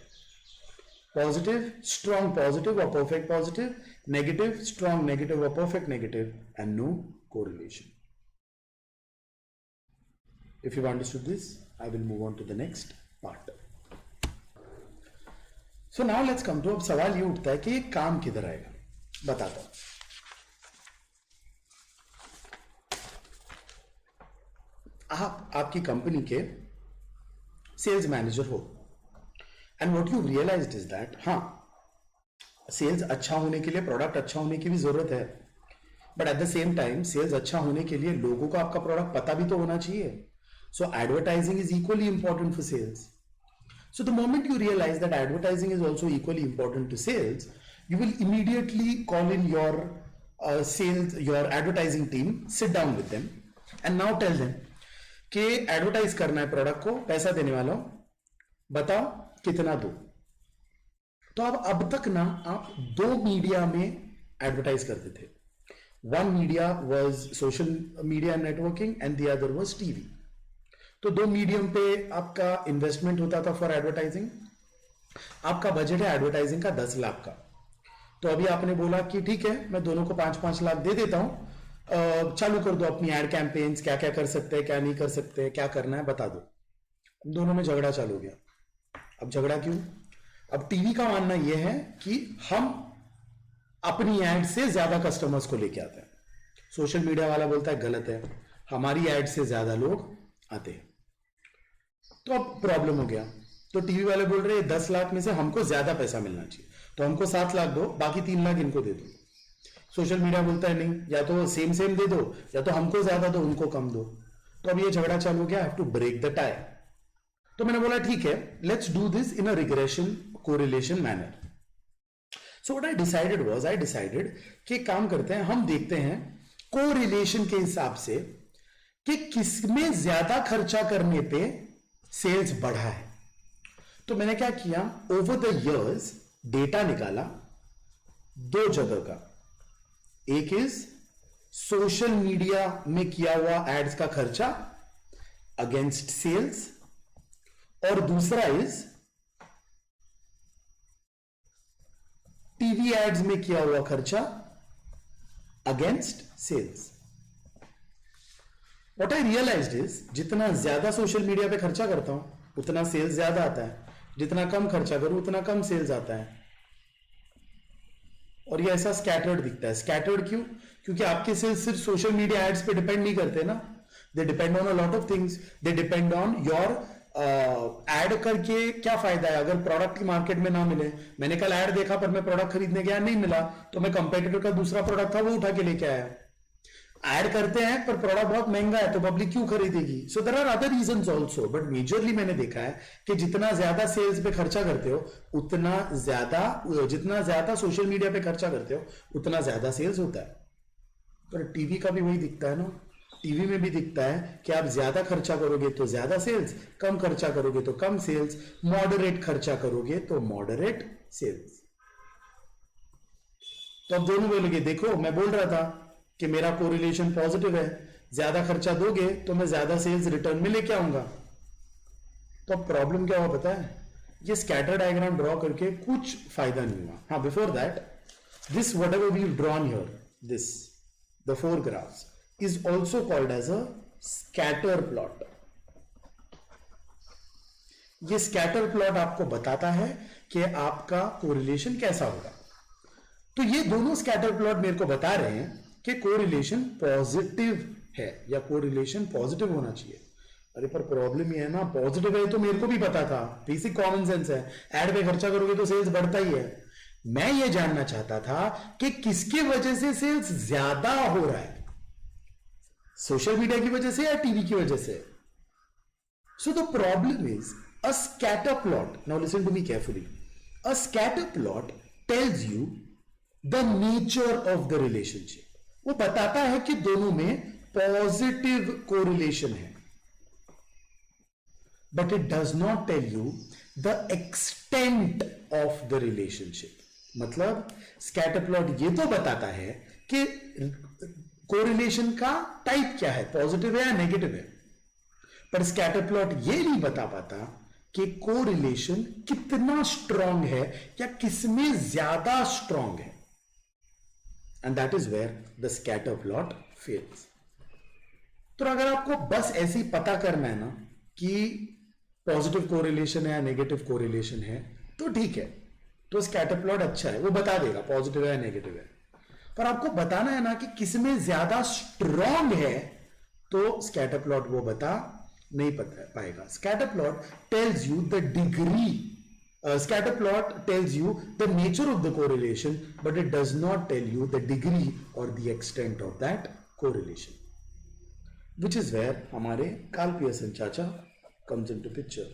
Positive, strong positive or perfect positive, negative, strong negative or perfect negative, and no correlation. If you've understood this, I will move on to the next part. So now let's come to, अब सवाल ये उठता है कि ये काम किधर आएगा। बताता हूं। आप आपकी कंपनी के सेल्स मैनेजर हो and what you realised is that हाँ सेल्स अच्छा होने के लिए प्रोडक्ट अच्छा होने की भी जरूरत है, but at the same time sales अच्छा होने के लिए लोगों को आपका प्रोडक्ट पता भी तो होना चाहिए। So advertising is equally important for sales. So the moment you realize that advertising is also equally important to sales, you will immediately call in your your advertising team, sit down with them and now tell them कि एडवर्टाइज करना है प्रोडक्ट को, पैसा देने वाला हूं, बताओ कितना दो। तो अब तक ना आप दो मीडिया में एडवर्टाइज करते थे। One media was social media networking and the other was TV. तो दो मीडियम पे आपका इन्वेस्टमेंट होता था फॉर एडवर्टाइजिंग। आपका बजट है एडवर्टाइजिंग का 10 लाख का। तो अभी आपने बोला कि ठीक है मैं दोनों को 5-5 लाख दे देता हूं, चालू कर दो अपनी एड कैंपेन्स, क्या क्या कर सकते हैं क्या नहीं कर सकते, क्या करना है बता दो। दोनों में झगड़ा चालू हो गया। अब झगड़ा क्यों? अब टीवी का मानना यह है कि हम अपनी एड से ज्यादा कस्टमर्स को लेके आते हैं। सोशल मीडिया वाला बोलता है गलत है, हमारी एड से ज्यादा लोग आते हैं। तो अब प्रॉब्लम हो गया। तो टीवी वाले बोल रहे हैं 10 लाख में से हमको ज्यादा पैसा मिलना चाहिए, तो हमको 7 लाख दो, बाकी 3 लाख इनको दे दो। सोशल मीडिया बोलता है नहीं, या तो सेम दे दो या तो हमको ज्यादा दो उनको कम दो। तो अब ये झगड़ा चालू हो गया, I have to break the tie. तो मैंने बोला ठीक है, let's do this in a regression correlation manner. So what I decided कि काम करते हैं, हम देखते हैं कोरिलेशन के हिसाब से कि किसमें ज्यादा खर्चा करने पे सेल्स बढ़ा है। तो मैंने क्या किया, ओवर द इयर्स डेटा निकाला दो जगह का। एक इज सोशल मीडिया में किया हुआ एड्स का खर्चा अगेंस्ट सेल्स, और दूसरा इज टीवी एड्स में किया हुआ खर्चा against sales. What I realised is जितना ज्यादा सोशल मीडिया पे खर्चा करता हूं उतना सेल्स ज्यादा आता है, जितना कम खर्चा करूं उतना कम सेल्स आता है. और ये ऐसा स्कैटर्ड दिखता है. स्कैटर्ड क्यों? क्योंकि आपके सेल्स सिर्फ सोशल मीडिया एड्स पे डिपेंड नहीं करते ना. दे depend on a lot of things. They depend on your add करके क्या फायदा है अगर प्रोडक्ट की मार्केट में ना मिले. मैंने कल एड देखा पर मैं प्रोडक्ट खरीदने गया नहीं मिला, तो मैं कंपेटिटर का दूसरा प्रोडक्ट था वो उठा के लेके आया. ऐड करते हैं पर प्रोडक्ट बहुत महंगा है तो पब्लिक क्यों खरीदेगी. So there are other reasons also, but majorly मैंने देखा है कि जितना ज्यादा सेल्स पे खर्चा करते हो उतना ज्यादा, जितना ज्यादा सोशल मीडिया पे खर्चा करते हो उतना ज्यादा सेल्स होता है. पर टीवी का भी वही दिखता है ना. टीवी में भी दिखता है कि आप ज्यादा खर्चा करोगे तो ज्यादा सेल्स, कम खर्चा करोगे तो कम सेल्स, मॉडरेट खर्चा करोगे तो मॉडरेट सेल्स. तो अब दोनों बोलोगे देखो मैं बोल रहा था कि मेरा कोरिलेशन पॉजिटिव है, ज्यादा खर्चा दोगे तो मैं ज्यादा सेल्स रिटर्न में लेके आऊंगा. तो अब प्रॉब्लम क्या हुआ पता है? ये स्कैटर डायग्राम ड्रॉ करके कुछ फायदा नहीं हुआ. हाँ, before that this whatever we drawn here, this the 4 graphs is also called as a scatter plot. ये स्कैटर प्लॉट आपको बताता है कि आपका कोरिलेशन कैसा होगा. तो ये दोनों स्कैटर प्लॉट मेरे को बता रहे हैं कि कोरिलेशन पॉजिटिव है या कोरिलेशन पॉजिटिव होना चाहिए. अरे पर प्रॉब्लम ये है ना, पॉजिटिव है तो मेरे को भी पता था, बेसिक कॉमन सेंस है. एड पे खर्चा करोगे तो सेल्स बढ़ता ही है. मैं ये जानना चाहता था कि किसकी वजह से सेल्स ज्यादा हो रहा है, सोशल मीडिया की वजह से या टीवी की वजह से. So the problem is a scatter plot. Now listen to me carefully. A scatter plot tells you the nature of the relationship. वो बताता है कि दोनों में पॉजिटिव कोरिलेशन है, but it does not tell you the extent of the relationship. मतलब स्कैटर प्लॉट ये तो बताता है कि कोरिलेशन का टाइप क्या है, पॉजिटिव है या नेगेटिव है, पर स्कैटर प्लॉट ये नहीं बता पाता कि कोरिलेशन कितना स्ट्रांग है या किसमें ज्यादा स्ट्रांग है. And that is where the scatter plot fails. तो अगर आपको बस ऐसे ही पता करना है ना कि पॉजिटिव कोरिलेशन है या नेगेटिव कोरिलेशन है तो ठीक है, तो स्कैटर प्लॉट अच्छा है, वो बता देगा पॉजिटिव है या नेगेटिव है. पर आपको बताना है ना कि किसमें ज्यादा स्ट्रांग है, तो स्कैटर प्लॉट वो बता नहीं पाएगा. Scatter plot tells you the degree. Scatter plot tells you the nature of the correlation, but it does not tell you the degree or the extent of that correlation, which is where हमारे कार्ल पियर्सन चाचा comes into picture.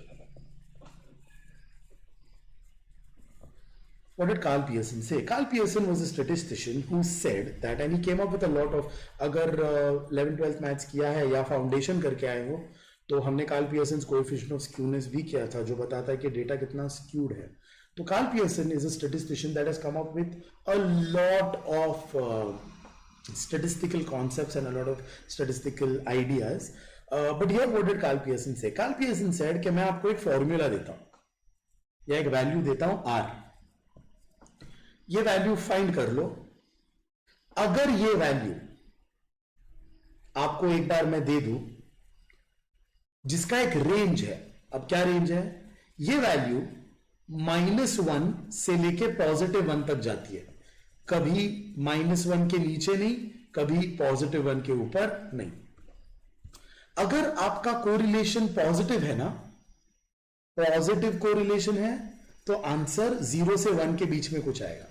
What did Carl Pearson say? Carl Pearson was a statistician who said that, and he came up with a lot of, अगर 11th-12th मैथ्स किया है या फाउंडेशन करके आए हो तो हमने Karl Pearson coefficient of skewness भी किया था जो बताता है कि डेटा कितना स्क्यूड है. तो Karl Pearson is a statistician that has come up with a lot of statistical concepts and a lot of statistical ideas, but here what did Carl Pearson say? Carl Pearson said कि मैं आपको एक फॉर्मूला देता हूं या एक वैल्यू देता हूं R. ये वैल्यू फाइंड कर लो. अगर ये वैल्यू आपको एक बार मैं दे दूं जिसका एक रेंज है, अब क्या रेंज है, ये वैल्यू -1 से लेके +1 तक जाती है, कभी -1 के नीचे नहीं, कभी +1 के ऊपर नहीं. अगर आपका कोरिलेशन पॉजिटिव है ना, पॉजिटिव कोरिलेशन है तो आंसर 0 से 1 के बीच में कुछ आएगा.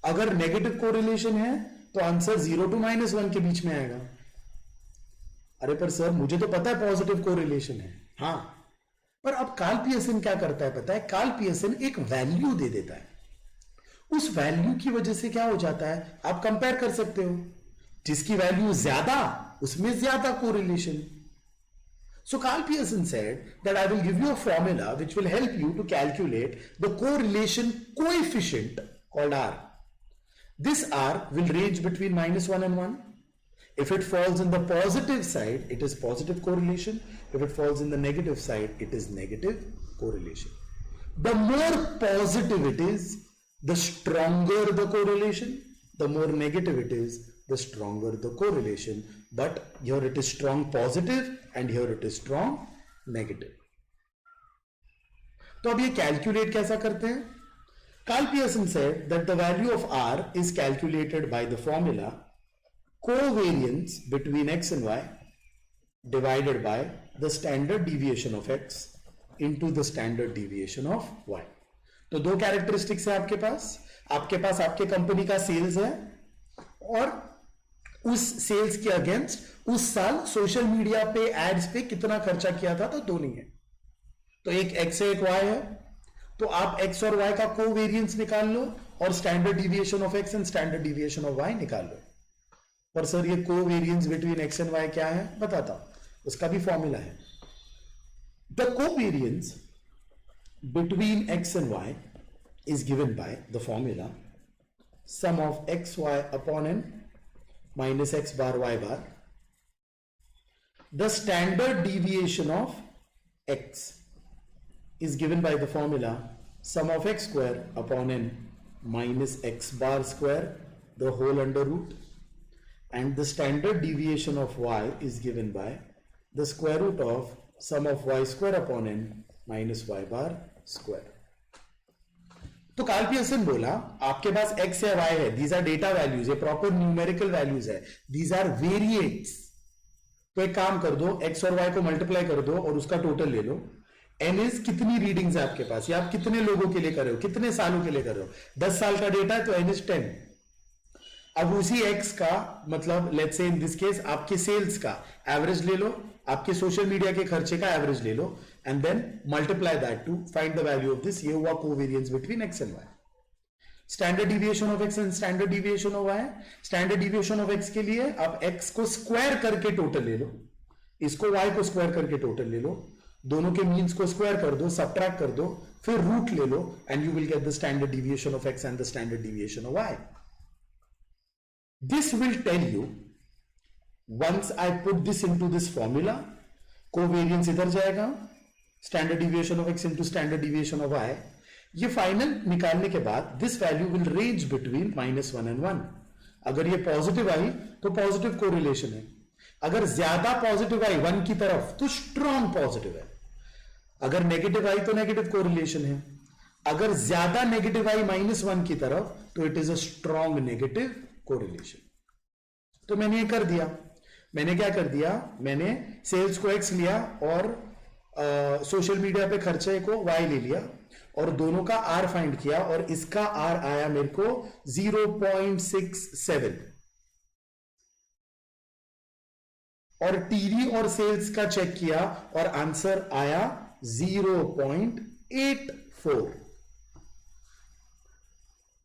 अगर नेगेटिव कोरिलेशन है तो आंसर 0 to -1 के बीच में आएगा. अरे पर सर मुझे तो पता है पॉजिटिव कोरिलेशन है. हाँ, पर अब कार्ल पियर्सन क्या करता है पता है? कार्ल पियर्सन एक वैल्यू दे देता है. उस वैल्यू की वजह से क्या हो जाता है, आप कंपेयर कर सकते हो. जिसकी वैल्यू ज्यादा उसमें ज्यादा correlation. So Carl Pearson said that I will give you a formula which will help you to calculate the correlation coefficient called R. This R will range between -1 and 1. If it falls in the positive side, it is positive correlation. If it falls in the negative side, it is negative correlation. The more positive it is, the stronger the correlation. The more negative it is, the stronger the correlation. But here it is strong positive and here it is strong negative. तो अब ये कैलकुलेट कैसा करते हैं? Carl Pearson said that the value of R is calculated by the formula covariance between x and y divided by the standard deviation of x into the standard deviation of y. तो दो कैरेक्टरिस्टिक्स है आपके पास आपके कंपनी का सेल्स है और उस सेल्स के अगेंस्ट उस साल सोशल मीडिया पे एड्स पे कितना खर्चा किया था, तो दोनों है. तो एक x है एक y है, तो आप x और y का कोवेरियंस निकाल लो और standard deviation of x and standard deviation of y निकाल लो. पर सर ये covariance between x and y क्या है, बताता हूं. उसका भी फॉर्मूला है. The covariance between x and y is given by the formula sum of xy upon n minus x bar y bar. The standard deviation of x is given by the formula sum of x square upon n minus x bar square the whole under root, and the standard deviation of y is given by the square root of sum of y square upon n minus y bar square. तो कार्ल पियर्सन बोला आपके पास x या y है, these are data values, ये प्रॉपर न्यूमेरिकल वैल्यूज है, these are variates. तो एक काम कर दो, x और y को मल्टीप्लाई कर दो और उसका टोटल ले लो. n इज कितनी रीडिंग्स है आपके पास, या आप कितने लोगों के लिए कर रहे हो, कितने सालों के लिए कर रहे हो. 10 साल का डेटा है तो n इज 10. अब उसी x का मतलब let's say in this case आपके सेल्स का एवरेज ले लो, आपके सोशल मीडिया के खर्चे का एवरेज ले लो, and then multiply that to find the value of this. ये हुआ covariance between x and y. Standard deviation of x and standard deviation of y. Standard deviation of x के लिए आप x को स्क्वायर करके टोटल ले लो, इसको y को स्क्वायर करके टोटल ले लो, दोनों के मीन्स को स्क्वायर कर दो, सबट्रैक्ट कर दो, फिर रूट ले लो, and you will get the standard deviation of x and the standard deviation of y. This will tell you, once I put this into this formula, covariance इधर जाएगा, standard deviation of x into standard deviation of y. ये फाइनल निकालने के बाद this value will range between -1 and 1. अगर ये पॉजिटिव आई तो पॉजिटिव कोरिलेशन है, अगर ज्यादा पॉजिटिव आई 1 की तरफ तो स्ट्रॉन्ग पॉजिटिव है, अगर नेगेटिव आई तो नेगेटिव कोरिलेशन है, अगर ज्यादा नेगेटिव आई -1 की तरफ तो it is a strong negative correlation. तो मैंने ये कर दिया. मैंने क्या कर दिया, मैंने सेल्स को x लिया और सोशल मीडिया पे खर्चे को y ले लिया और दोनों का r फाइंड किया और इसका r आया मेरे को 0.67 और टीवी और सेल्स का चेक किया और आंसर आया 0.84.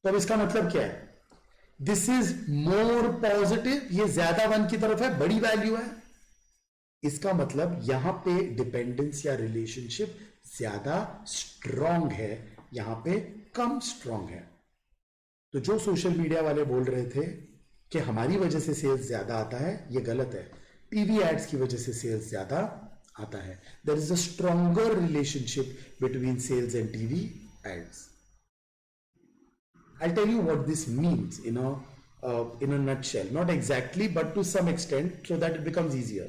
तो अब इसका मतलब क्या है, दिस इज मोर पॉजिटिव, ये ज्यादा 1 की तरफ है, बड़ी वैल्यू है. इसका मतलब यहां पे डिपेंडेंस या रिलेशनशिप ज्यादा स्ट्रांग है, यहां पे कम स्ट्रांग है. तो जो सोशल मीडिया वाले बोल रहे थे कि हमारी वजह से सेल्स ज्यादा आता है, ये गलत है. टीवी एड्स की वजह से सेल्स ज्यादा आता है. There is a stronger relationship between sales and TV ads. I'll tell you what this means in a nutshell. Not exactly, but to some extent, so that it becomes easier.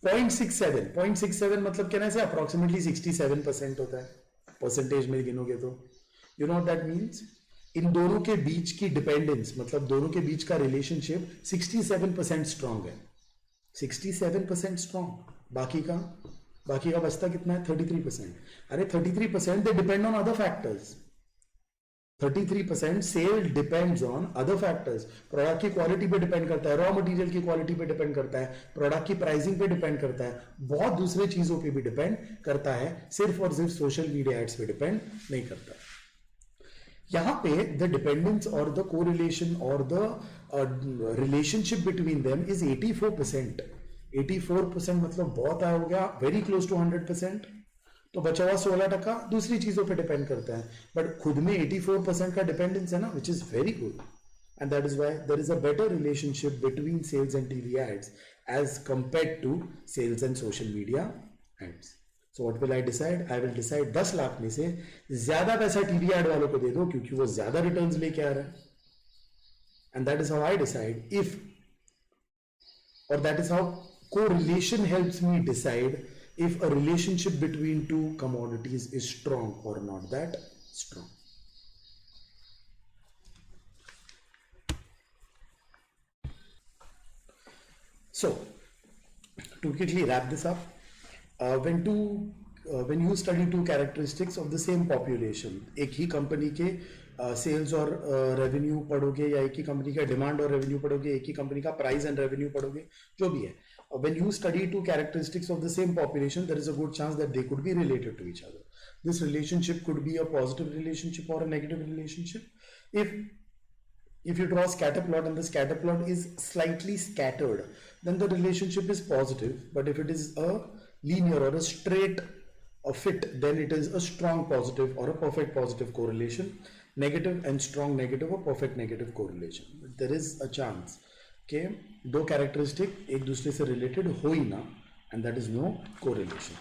0.67 मतलब कहना से approximately 67% होता है. परसेंटेज में गिनोगे तो you know what that means? इन दोनों के बीच की डिपेंडेंस मतलब दोनों के बीच का रिलेशनशिप 67% स्ट्रॉन्ग है. 67% स्ट्रॉन्ग. बाकी का बचता कितना है, 33%. अरे 33% they depend on other factors. 33% sale depends on other factors. Product की क्वालिटी पे डिपेंड करता है, रॉ मटेरियल की क्वालिटी पे डिपेंड करता है, प्रोडक्ट की प्राइसिंग पे डिपेंड करता है, बहुत दूसरे चीजों पे भी डिपेंड करता है, सिर्फ और सिर्फ सोशल मीडिया एड्स पे डिपेंड नहीं करता. यहां पे द डिपेंडेंस और द कोरिलेशन और the relationship between them is 84%. 84% मतलब बहुत हो गया, वेरी क्लोज टू 100%. तो बचा हुआ 16% दूसरी चीजों पे डिपेंड करता है, बट खुद में 84% का डिपेंडेंस है ना, which is very good. and that is why there is a better relationship between sales and TV ads as compared to sales and social media ads. So what will I decide? I will decide 10 lakh में से ज्यादा पैसा टीवी एड वालों को दे दो क्योंकि वो ज्यादा रिटर्न्स लेके आ रहा है. And that is how I decide if, or that is how correlation helps me decide if a relationship between two commodities is strong or not that strong. So, to quickly wrap this up, when you study two characteristics of the same population, एक ही कंपनी के सेल्स और रेवेन्यू पढ़ोगे या एक ही कंपनी का डिमांड और रेवेन्यू पढ़ोगे, एक ही कंपनी का प्राइस एंड रेवेन्यू पढ़ोगे, जो भी है, when you study two characteristics of the same population, there is a good chance that they could be related to each other. This relationship could be a positive relationship or a negative relationship. If you draw a scatter plot and the scatter plot is slightly scattered, then the relationship is positive. But if it is a linear or a straight fit, then it is a strong positive or a perfect positive correlation. Negative and strong negative or perfect negative correlation. But there is a chance कि दो कैरेक्टरिस्टिक एक दूसरे से रिलेटेड हो ही ना, and that is no correlation.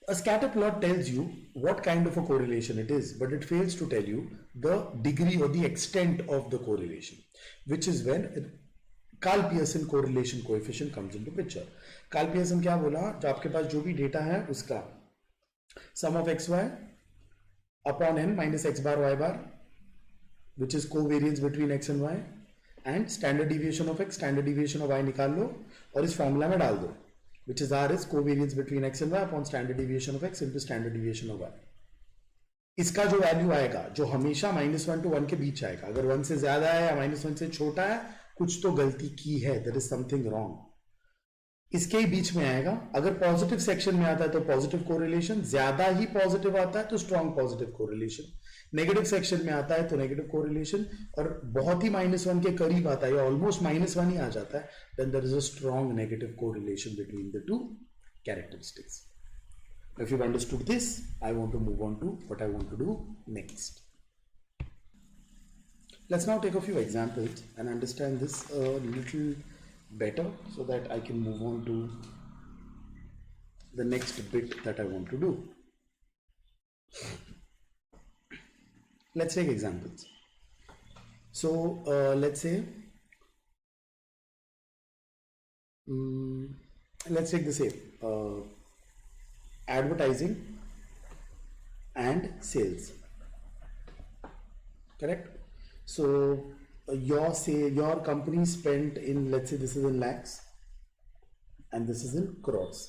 A scatter plot tells you what kind of a correlation it is, but it fails to tell you the degree or the extent of the correlation, which is when Karl Pearson correlation coefficient comes into picture. Karl Pearson क्या बोला? जो आपके पास जो भी डेटा है उसका sum of xy upon n minus x bar y bar, which is covariance between x and y, and standard deviation of x, standard deviation of y निकाल लो और इस फॉर्मूला में डाल दो, which is r is covariance between x and y upon standard deviation of x into standard deviation of y. इसका जो वैल्यू आएगा, जो हमेशा -1 to 1 के बीच आएगा, अगर 1 से ज्यादा है या -1 से छोटा है, कुछ तो गलती की है, there is something wrong. इसके ही बीच में आएगा. अगर पॉजिटिव सेक्शन में आता है तो पॉजिटिव कोरिलेशन, ज्यादा ही पॉजिटिव आता है तो strong positive correlation, negative section में आता है तो नेगेटिव कोरिलेशन, और बहुत ही -1 के करीब आता है या ऑलमोस्ट -1 ही आ जाता है, then there is a strong negative correlation between the two characteristics. If you've understood this, I want to move on to what I want to do next. Let's now take a few examples and understand this a little better so that I can move on to the next bit that I want to do. Let's take examples. So let's say let's take the same advertising and sales, correct? So your company spent in, let's say this is in lakhs and this is in crores.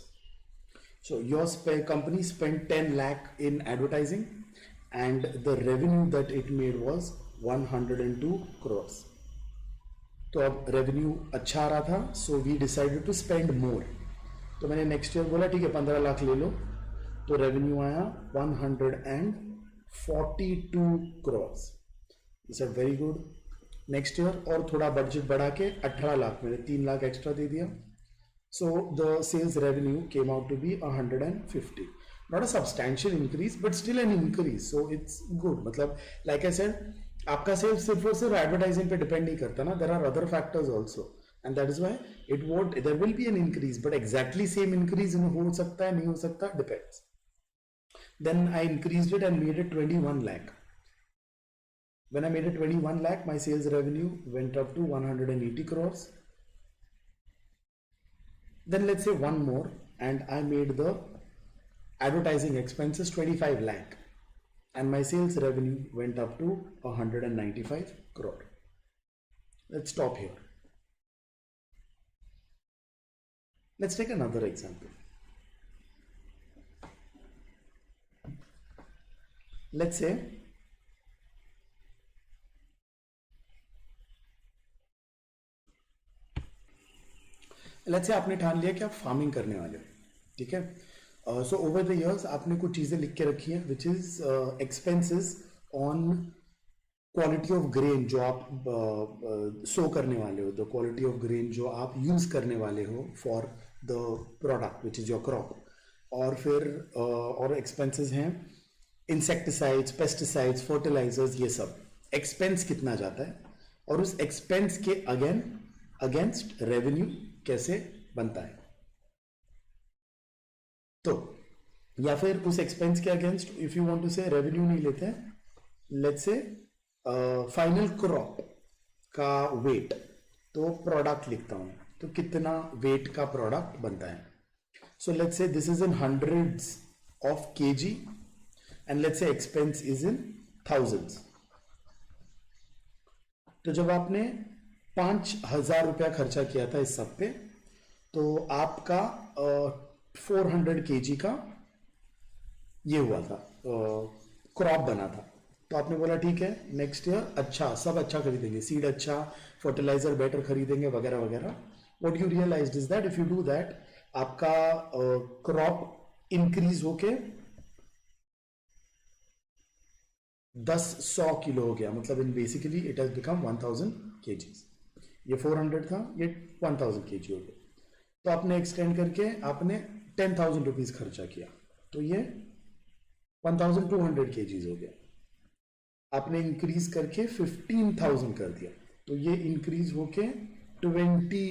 So your company spent 10 lakh in advertising and the revenue that it made was 102 crores. तो अब रेवेन्यू अच्छा आ रहा था, so we decided to spend more. तो मैंने नेक्स्ट ईयर बोला ठीक है 15 लाख ले लो, तो रेवेन्यू आया 142 crores. I said very good. Next year और थोड़ा बजट बढ़ा के 18 लाख, मैंने 3 लाख एक्स्ट्रा दे दिया. So the sales revenue came out to be 150. Not a substantial increase, but still an increase. So it's good. मतलब like I said, आपका सेल्स सिर्फ और सिर्फ एडवर्टाइजिंग पे डिपेंड नहीं करता ना. There are other factors also, and that is why there will be an increase, but exactly same increase हो सकता है नहीं हो सकता, depends. Then I increased it and made it 21 lakh. When I made it 21 lakh, my sales revenue went up to 180 crores. Then let's say one more, and I made the advertising expenses 25 lakh, and my sales revenue went up to 195 crore. Let's stop here. Let's take another example. Let's say आपने ठान लिया कि आप फार्मिंग करने वाले हो, ठीक है. सो ओवर द इयर्स आपने कुछ चीजें लिख के रखी हैं, which is expenses on quality of grain जो आप सो करने वाले हो, द क्वालिटी ऑफ ग्रेन जो आप यूज करने वाले हो for the product which is your crop. और फिर और एक्सपेंसेस हैं इंसेक्टिसाइड्स, पेस्टिसाइड्स, फर्टिलाइजर्स, ये सब एक्सपेंस कितना जाता है. और उस एक्सपेंस के अगेंस्ट रेवेन्यू कैसे बनता है। तो या फिर उस एक्सपेंस के against if you want to say revenue नहीं लेते हैं, लेट्स से फाइनल क्रॉप का वेट, तो प्रोडक्ट लिखता हूं, तो कितना वेट का प्रोडक्ट बनता है। So let's say this is in hundreds of KG and let's say expense is in thousands. तो जब आपने 5,000 रुपया खर्चा किया था इस सब पे, तो आपका 400 केजी का ये हुआ था, क्रॉप बना था। तो आपने बोला ठीक है नेक्स्ट ईयर अच्छा, सब अच्छा खरीदेंगे, सीड अच्छा, फर्टिलाइजर बेटर खरीदेंगे वगैरह वगैरह। What you realised is that if you do that, आपका क्रॉप इंक्रीज होके 100 किलो हो गया, मतलब in basically it has become 1000 KGs. ये 400 था, ये 1000 केजी हो गया। तो आपने एक्सटेंड करके आपने 10,000 रुपीज खर्चा किया, तो ये 1200 केजीज हो गया। आपने इंक्रीज करके 15,000 कर दिया, तो ये इंक्रीज होके 20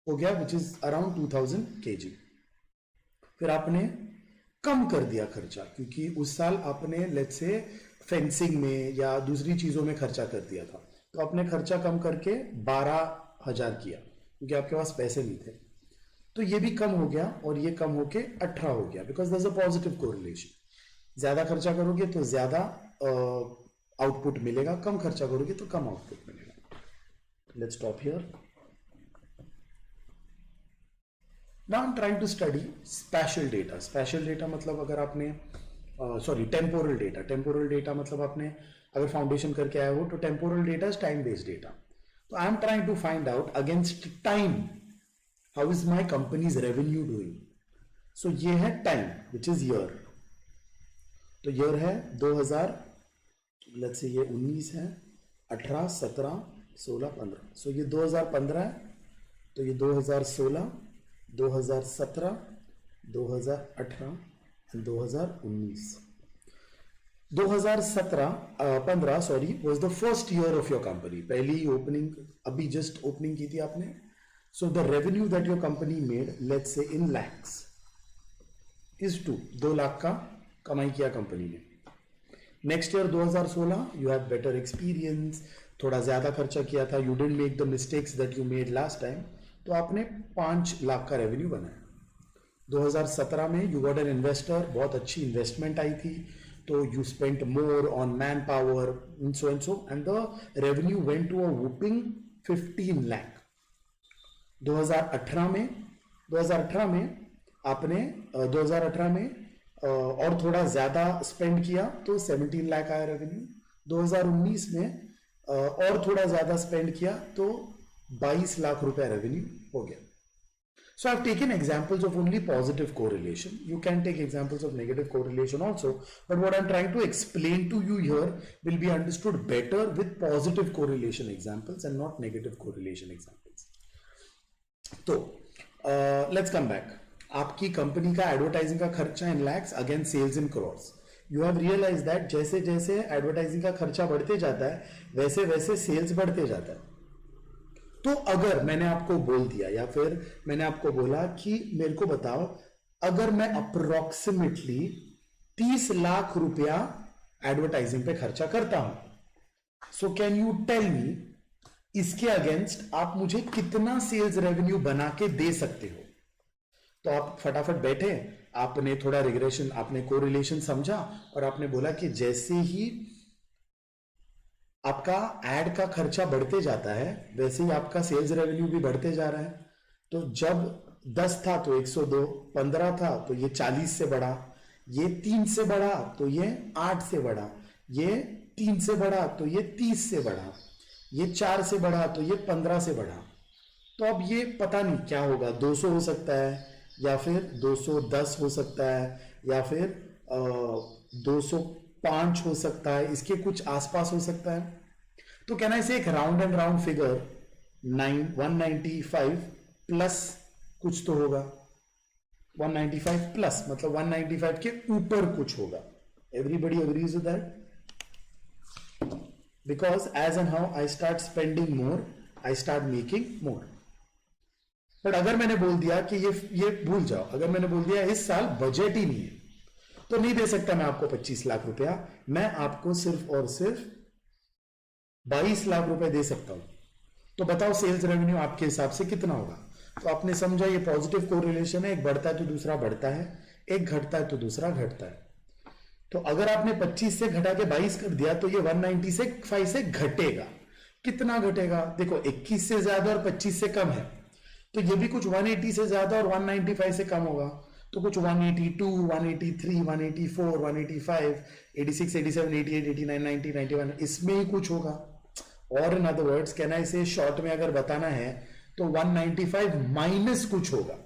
हो गया, विच इज अराउंड 2000 केजी। फिर आपने कम कर दिया खर्चा, क्योंकि उस साल आपने लेट्स से फेंसिंग में या दूसरी चीजों में खर्चा कर दिया था, तो आपने खर्चा कम करके 12,000 किया, क्योंकि आपके पास पैसे नहीं थे। तो ये भी कम हो गया और ये कम होके 18 हो गया, because there is a positive correlation. ज्यादा खर्चा करोगे तो ज्यादा आउटपुट मिलेगा, कम खर्चा करोगे तो कम आउटपुट मिलेगा। Let's stop here. Now I am trying to study special data. Special data मतलब अगर आपने टेम्पोरल डेटा। टेम्पोरल डेटा मतलब आपने अगर फाउंडेशन करके आए हो तो temporal data is time based data. तो I am trying to find out against time how is my company's revenue doing. So ये है टाइम विच इज ईयर। तो ईयर है 2000, लेट्स से ये 19 है, 18, 17, 16, 15। सो ये 2015 है, तो ये 2016, 2017, 2018 and 2019। 15 sorry was the first year of your company. पहली ओपनिंग अभी जस्ट ओपनिंग की थी आपने। So the revenue that your company made let's say in lakhs is 2 lakh का कमाई किया कंपनी ने। Next year 2016 you have better experience, थोड़ा ज्यादा खर्चा किया था, you didn't make the mistakes that you made last time, तो आपने 5 लाख का रेवेन्यू बनाया। 2017 में यू गॉट एन इन्वेस्टर, बहुत अच्छी इन्वेस्टमेंट आई थी, तो you spent more on manpower and the revenue went to a whooping 15 lakh. 2018 में और थोड़ा ज्यादा स्पेंड किया तो 17 लाख आया रेवेन्यू। 2019 में और थोड़ा ज्यादा स्पेंड किया तो 22 लाख रुपया रेवेन्यू हो गया। So I've taken examples of only positive correlation. You can take examples of negative correlation also, but what I'm trying to explain to you here will be understood better with positive correlation examples and not negative correlation examples. So let's come back. आपकी कंपनी का एडवर्टाइजिंग का खर्चा in lakhs against sales in crores. You have realise that जैसे जैसे एडवर्टाइजिंग का खर्चा बढ़ते जाता है वैसे वैसे सेल्स बढ़ते जाता है। तो अगर मैंने आपको बोल दिया या फिर मैंने आपको बोला कि मेरे को बताओ, अगर मैं अप्रोक्सीमेटली 30 लाख रुपया एडवर्टाइजिंग पे खर्चा करता हूं, so can you tell me इसके अगेंस्ट आप मुझे कितना सेल्स रेवेन्यू बना के दे सकते हो? तो आप फटाफट बैठे, आपने थोड़ा रिग्रेशन, आपने कोरिलेशन समझा और आपने बोला कि जैसे ही आपका एड का खर्चा बढ़ते जाता है वैसे ही आपका सेल्स रेवेन्यू भी बढ़ते जा रहा है। तो जब 10 था तो 102, 15 था तो ये 40 से बढ़ा, ये 3 से बढ़ा तो ये 8 से बढ़ा, ये 3 से बढ़ा तो ये 30 से बढ़ा, ये 4 से बढ़ा तो ये 15 से बढ़ा। तो अब ये पता नहीं क्या होगा, 200 हो सकता है या फिर 210 हो सकता है या फिर 205 हो सकता है, इसके कुछ आसपास हो सकता है। तो कहना इसे एक round and round figure 195 plus कुछ तो होगा, 195 प्लस मतलब 195 के ऊपर कुछ होगा। Everybody agrees with that? because as and how I start spending more, I start making more. But अगर मैंने बोल दिया कि ये भूल जाओ, अगर मैंने बोल दिया इस साल बजट ही नहीं है, तो नहीं दे सकता मैं आपको 25 लाख रुपया, मैं आपको सिर्फ और सिर्फ 22 लाख रुपए दे सकता हूं। तो बताओ सेल्स रेवेन्यू आपके हिसाब से कितना होगा? तो आपने समझा ये पॉजिटिव कोरिलेशन है, एक बढ़ता है तो दूसरा बढ़ता है, एक घटता है तो दूसरा घटता है। तो अगर आपने 25 से घटा के 22 कर दिया तो ये 195 से घटेगा। कितना घटेगा? देखो 21 से ज्यादा और 25 से कम है, तो ये भी कुछ 180 से ज्यादा और 195 से कम होगा, तो कुछ 182, 183, 184, 185, 86, 87, 88, 89, 90, 91 इसमें ही कुछ होगा। और इन अदर वर्ड्स कहना इसे शॉर्ट में अगर बताना है तो 195 माइनस कुछ होगा,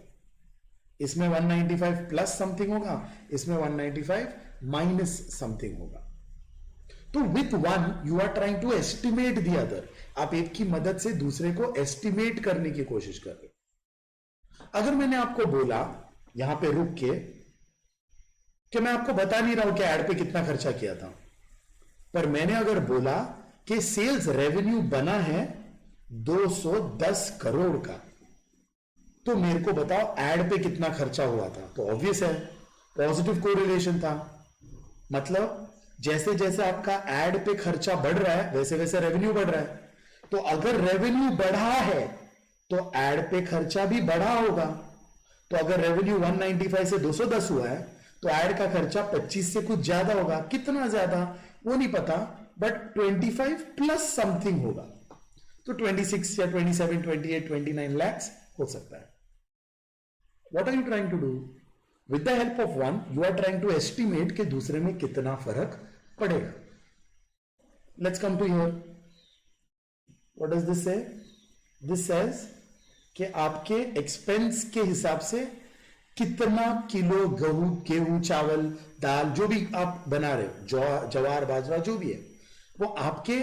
इसमें 195 प्लस समथिंग होगा, इसमें 195 माइनस समथिंग होगा। तो with one you are trying to estimate the other, आप एक की मदद से दूसरे को एस्टिमेट करने की कोशिश कर रहे हो। अगर मैंने आपको बोला यहां पे रुक के कि मैं आपको बता नहीं रहा हूं कि एड पे कितना खर्चा किया था, पर मैंने अगर बोला कि सेल्स रेवेन्यू बना है 210 करोड़ का, तो मेरे को बताओ एड पे कितना खर्चा हुआ था। तो ऑब्वियस है पॉजिटिव कोरिलेशन था, मतलब जैसे जैसे आपका एड पे खर्चा बढ़ रहा है वैसे वैसे रेवेन्यू बढ़ रहा है। तो अगर रेवेन्यू बढ़ा है तो एड पे खर्चा भी बढ़ा होगा। तो अगर रेवेन्यू 195 से 210 हुआ है तो एड का खर्चा 25 से कुछ ज्यादा होगा। कितना ज्यादा वो नहीं पता, बट 25 प्लस समथिंग होगा, तो 26 या 27, 28, 29 lakhs हो सकता है। What are you trying to do? With the help of one, you are trying to estimate कि दूसरे में कितना फर्क पड़ेगा। Let's come to here. What does this say? This says कि आपके एक्सपेंस के हिसाब से कितना किलो गेहूं, चावल, दाल जो भी आप बना रहे हो, जवार, बाजरा जो भी है, वो आपके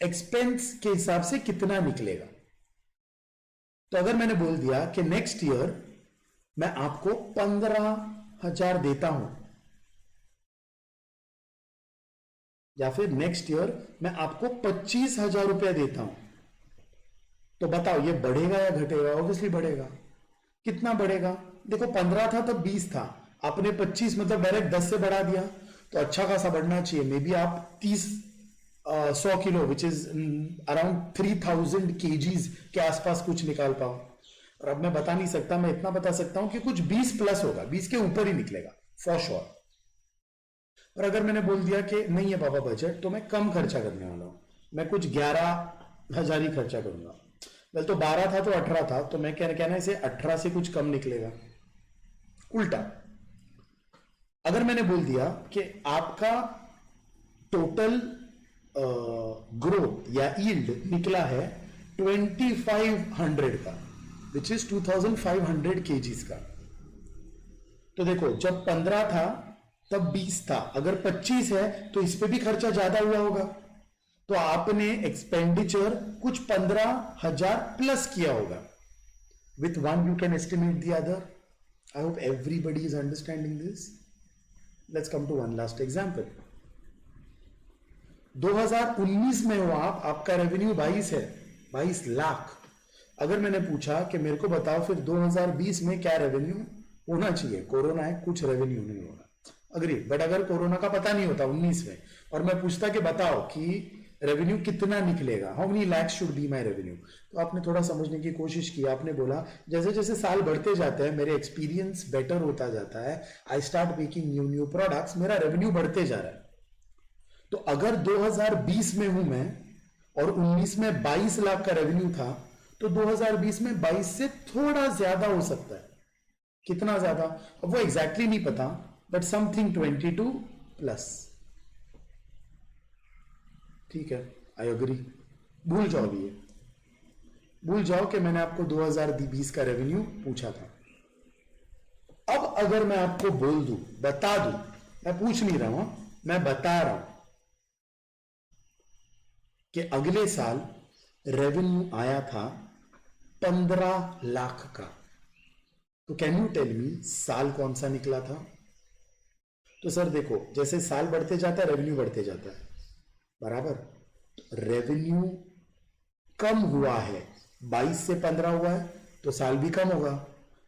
एक्सपेंस के हिसाब से कितना निकलेगा। तो अगर मैंने बोल दिया कि नेक्स्ट ईयर मैं आपको 15,000 देता हूं, या फिर नेक्स्ट ईयर मैं आपको 25,000 रुपया देता हूं, तो बताओ ये बढ़ेगा या घटेगा? ऑब्वियसली बढ़ेगा। कितना बढ़ेगा? देखो 15 था तब 20 था, आपने 25 मतलब डायरेक्ट 10 से बढ़ा दिया, तो अच्छा खासा बढ़ना चाहिए। मे बी आप 100 kilo which is around 3000 kgs के आसपास कुछ निकाल पाओ। और अब मैं बता नहीं सकता, मैं इतना बता सकता हूं कि कुछ 20 प्लस होगा, 20 के ऊपर ही निकलेगा फॉर श्योर। और अगर मैंने बोल दिया कि नहीं है बाबा बजट, तो मैं कम खर्चा करने वाला हूं, मैं कुछ 11,000 ही खर्चा करूंगा। वेल तो 12 था तो 18 था, तो मैं कहना इसे 18 से कुछ कम निकलेगा। उल्टा अगर मैंने बोल दिया कि आपका टोटल ग्रोथ या यील्ड निकला है 2500 का, विच इज 2500 kgs का, तो देखो जब 15 था तब 20 था, अगर 25 है तो इस पे भी खर्चा ज्यादा हुआ होगा, तो आपने एक्सपेंडिचर कुछ 15,000 प्लस किया होगा। With one you can estimate the other. I hope everybody is understanding this. Let's come to one last example. 2019 में हो आपका रेवेन्यू 22 है, 22 लाख। अगर मैंने पूछा कि मेरे को बताओ फिर 2020 में क्या रेवेन्यू होना चाहिए, कोरोना है कुछ रेवेन्यू नहीं होगा, अग्री। बट अगर कोरोना का पता नहीं होता 19 में और मैं पूछता कि बताओ कि रेवेन्यू कितना निकलेगा, how many lakhs should be my revenue, तो आपने थोड़ा समझने की कोशिश की। आपने बोला जैसे जैसे साल बढ़ते जाते हैं मेरे एक्सपीरियंस बेटर होता जाता है, I start making new products, मेरा रेवेन्यू बढ़ते जा रहा है। तो अगर 2020 में हूं मैं और 19 में 22 लाख का रेवेन्यू था, तो 2020 में 22 से थोड़ा ज्यादा हो सकता है। कितना ज्यादा अब वो एग्जैक्टली नहीं पता, बट समथिंग 22 प्लस। ठीक है, आई अग्री। भूल जाओ अभी ये, भूल जाओ कि मैंने आपको 2020 का रेवेन्यू पूछा था। अब अगर मैं आपको बोल दूं, बता दूं, मैं पूछ नहीं रहा हूं, मैं बता रहा हूं कि अगले साल रेवेन्यू आया था 15 लाख का, तो कैन यू टेल मी साल कौन सा निकला था? तो सर देखो जैसे साल बढ़ते जाता है रेवेन्यू बढ़ते जाता है, बराबर। रेवेन्यू कम हुआ है, 22 से 15 हुआ है तो साल भी कम होगा।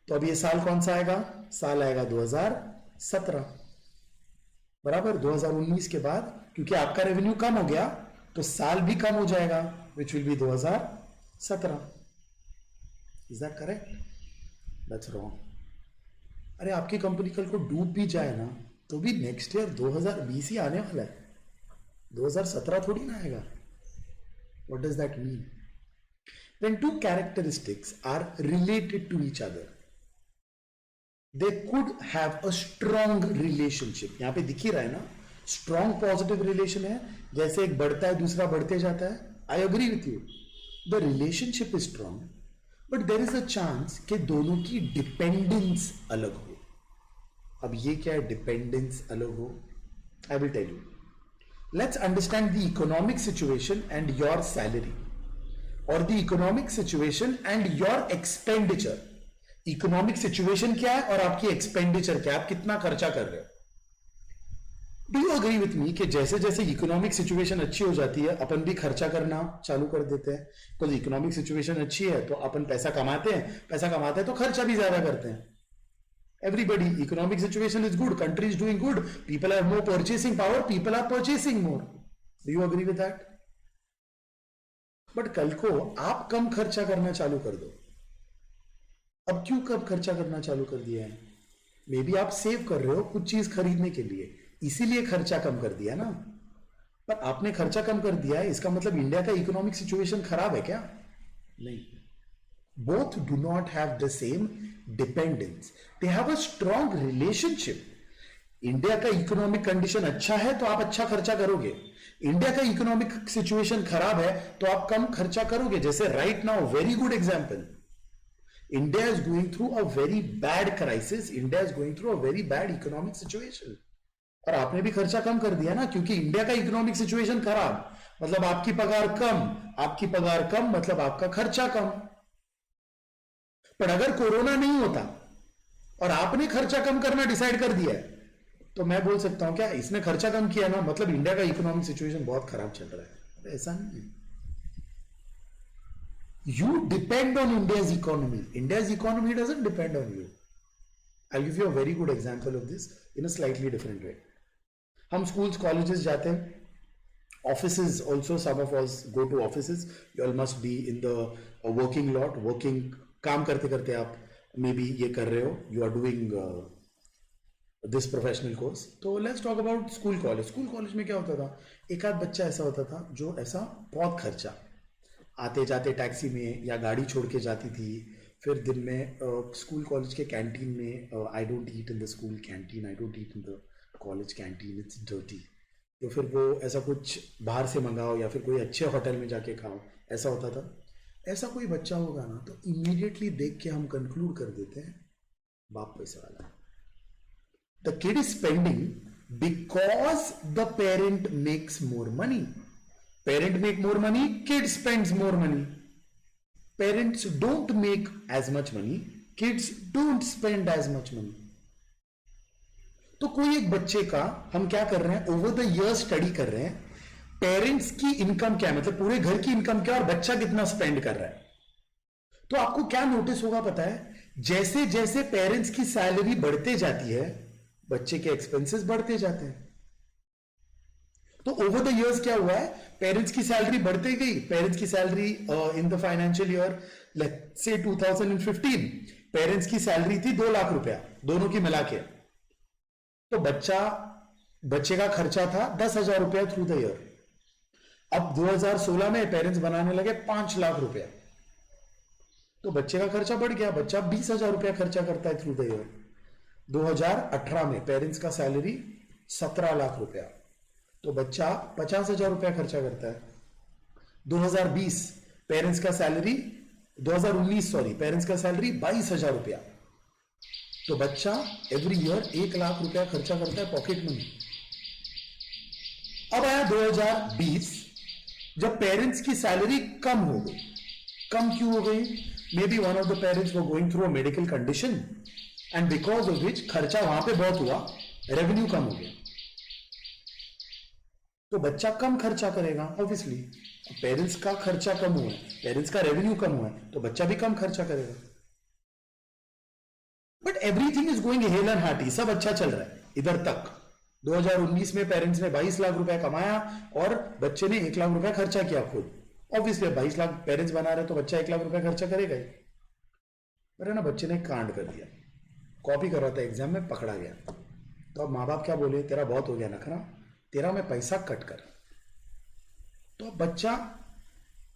तो अब ये साल कौन सा आएगा? साल आएगा 2017, बराबर। 2019 के बाद क्योंकि आपका रेवेन्यू कम हो गया तो साल भी कम हो जाएगा, which will be 2017। Is that correct? That's wrong. अरे आपकी कंपनी कल को डूब भी जाए ना तो भी नेक्स्ट ईयर 2020 ही आने वाला है, 2017 थोड़ी ना आएगा। What does that mean? When two characteristics are related to each other, they could have a strong relationship. यहां पे दिख ही रहा है ना, strong positive relation है, जैसे एक बढ़ता है दूसरा बढ़ते जाता है। I agree with you. The relationship is strong, but there is a chance कि दोनों की dependence अलग हो। अब ये क्या है dependence अलग हो? I will tell you. Let's understand the economic situation and your salary. और the economic situation and your expenditure. Economic situation क्या है और आपकी एक्सपेंडिचर क्या है, आप कितना खर्चा कर रहे हो। Do you agree with me कि जैसे जैसे इकोनॉमिक सिचुएशन अच्छी हो जाती है अपन भी खर्चा करना चालू कर देते हैं? बिकॉज इकोनॉमिक सिचुएशन अच्छी है तो अपन पैसा कमाते हैं तो खर्चा भी ज्यादा करते हैं। Everybody, economic situation is good, country is doing good, people have more purchasing power, people are purchasing more. Do you agree with that? But कल को आप कम खर्चा करना चालू कर दो। अब क्यों कब खर्चा करना चालू कर दिया है? मे बी आप सेव कर रहे हो कुछ चीज खरीदने के लिए, इसीलिए खर्चा कम कर दिया ना। पर आपने खर्चा कम कर दिया है, इसका मतलब इंडिया का इकोनॉमिक सिचुएशन खराब है क्या? नहीं। Both do not have the same dependence, they have a strong relationship. India का इकोनॉमिक कंडीशन अच्छा है तो आप अच्छा खर्चा करोगे, इंडिया का इकोनॉमिक सिचुएशन खराब है तो आप कम खर्चा करोगे। जैसे right now, very good example, India is going through a very bad crisis, India is going through a very bad economic situation, और आपने भी खर्चा कम कर दिया ना, क्योंकि इंडिया का इकोनॉमिक सिचुएशन खराब मतलब आपकी पगार कम, आपकी पगार कम मतलब आपका खर्चा कम। पर अगर कोरोना नहीं होता और आपने खर्चा कम करना डिसाइड कर दिया है तो मैं बोल सकता हूं क्या इसने खर्चा कम किया ना मतलब इंडिया का इकोनॉमिक सिचुएशन बहुत खराब चल रहा है। ऐसा नहीं है। You depend on India's economy, India's economy doesn't depend on you. I give you a very good example of this in a slightly different way. हम स्कूल्स कॉलेजेस जाते हैं, offices also, some of us go to offices, you all must be in the working lot, working, काम करते करते आप मे बी ये कर रहे हो, you are doing this professional course. तो let's talk about school college. School college में क्या होता था, एक आध बच्चा ऐसा होता था जो ऐसा बहुत खर्चा, आते जाते टैक्सी में या गाड़ी छोड़ के जाती थी, फिर दिन में स्कूल कॉलेज के कैंटीन में, I don't eat in the school canteen, I don't eat in the college canteen, it's dirty. तो फिर वो ऐसा कुछ बाहर से मंगाओ या फिर कोई अच्छे होटल में जाके खाओ, ऐसा होता था। ऐसा कोई बच्चा होगा ना तो इमीडिएटली देख के हम कंक्लूड कर देते हैं बाप पैसे वाला है। The kid is spending because the parent makes more money. Parent make more money, kid spends more money. Parents don't make as much money, kids don't spend as much money. तो कोई एक बच्चे का हम क्या कर रहे हैं, ओवर द ईयर स्टडी कर रहे हैं, पेरेंट्स की इनकम क्या है, मतलब पूरे घर की इनकम क्या और बच्चा कितना स्पेंड कर रहा है। तो आपको क्या नोटिस होगा पता है, जैसे जैसे पेरेंट्स की सैलरी बढ़ते जाती है बच्चे के एक्सपेंसेस बढ़ते जाते हैं। तो ओवर द इयर्स क्या हुआ है, पेरेंट्स की सैलरी बढ़ते गई। पेरेंट्स की salary in the financial year let's say 2015 parents की सैलरी थी 2 लाख रुपया दोनों की मिला के। तो बच्चे का खर्चा था 10,000 रुपया थ्रू द ईयर। अब 2016 में पेरेंट्स बनाने लगे 5 लाख रुपया, तो बच्चे का खर्चा बढ़ गया, बच्चा 20,000 रुपया खर्चा करता है थ्रू द ईयर। 2018 में पेरेंट्स का सैलरी 17 लाख रुपया, तो बच्चा 50,000 रुपया खर्चा करता है। 2020 पेरेंट्स का सैलरी 2019 सॉरी पेरेंट्स का सैलरी 22,000 रुपया, तो बच्चा एवरी ईयर 1 लाख रुपया खर्चा करता है पॉकेट मनी। अब आया 2020 जब पेरेंट्स की सैलरी कम हो गई। कम क्यों हो गई? May be one of the parents were going through a medical condition and because of which खर्चा वहां पे बहुत हुआ, रेवेन्यू कम हो गया। तो बच्चा कम खर्चा करेगा ऑब्वियसली। पेरेंट्स का खर्चा कम हुआ है, पेरेंट्स का रेवेन्यू कम हुआ है, तो बच्चा भी कम खर्चा करेगा। But everything is going hello and hearty, सब अच्छा चल रहा है इधर तक। 2019 में पेरेंट्स ने 22 लाख रुपए कमाया और बच्चे ने 1 लाख रुपए खर्चा किया खुद। ऑब्वियसली 22 लाख पेरेंट्स बना रहे तो बच्चा 1 लाख रुपए खर्चा करेगा ही। पर है ना, बच्चे ने कांड कर दिया, कॉपी कर रहा था एग्जाम में, पकड़ा गया। तो अब माँ बाप क्या बोले, तेरा बहुत हो गया नखरा, तेरा मैं पैसा कट कर। तो अब बच्चा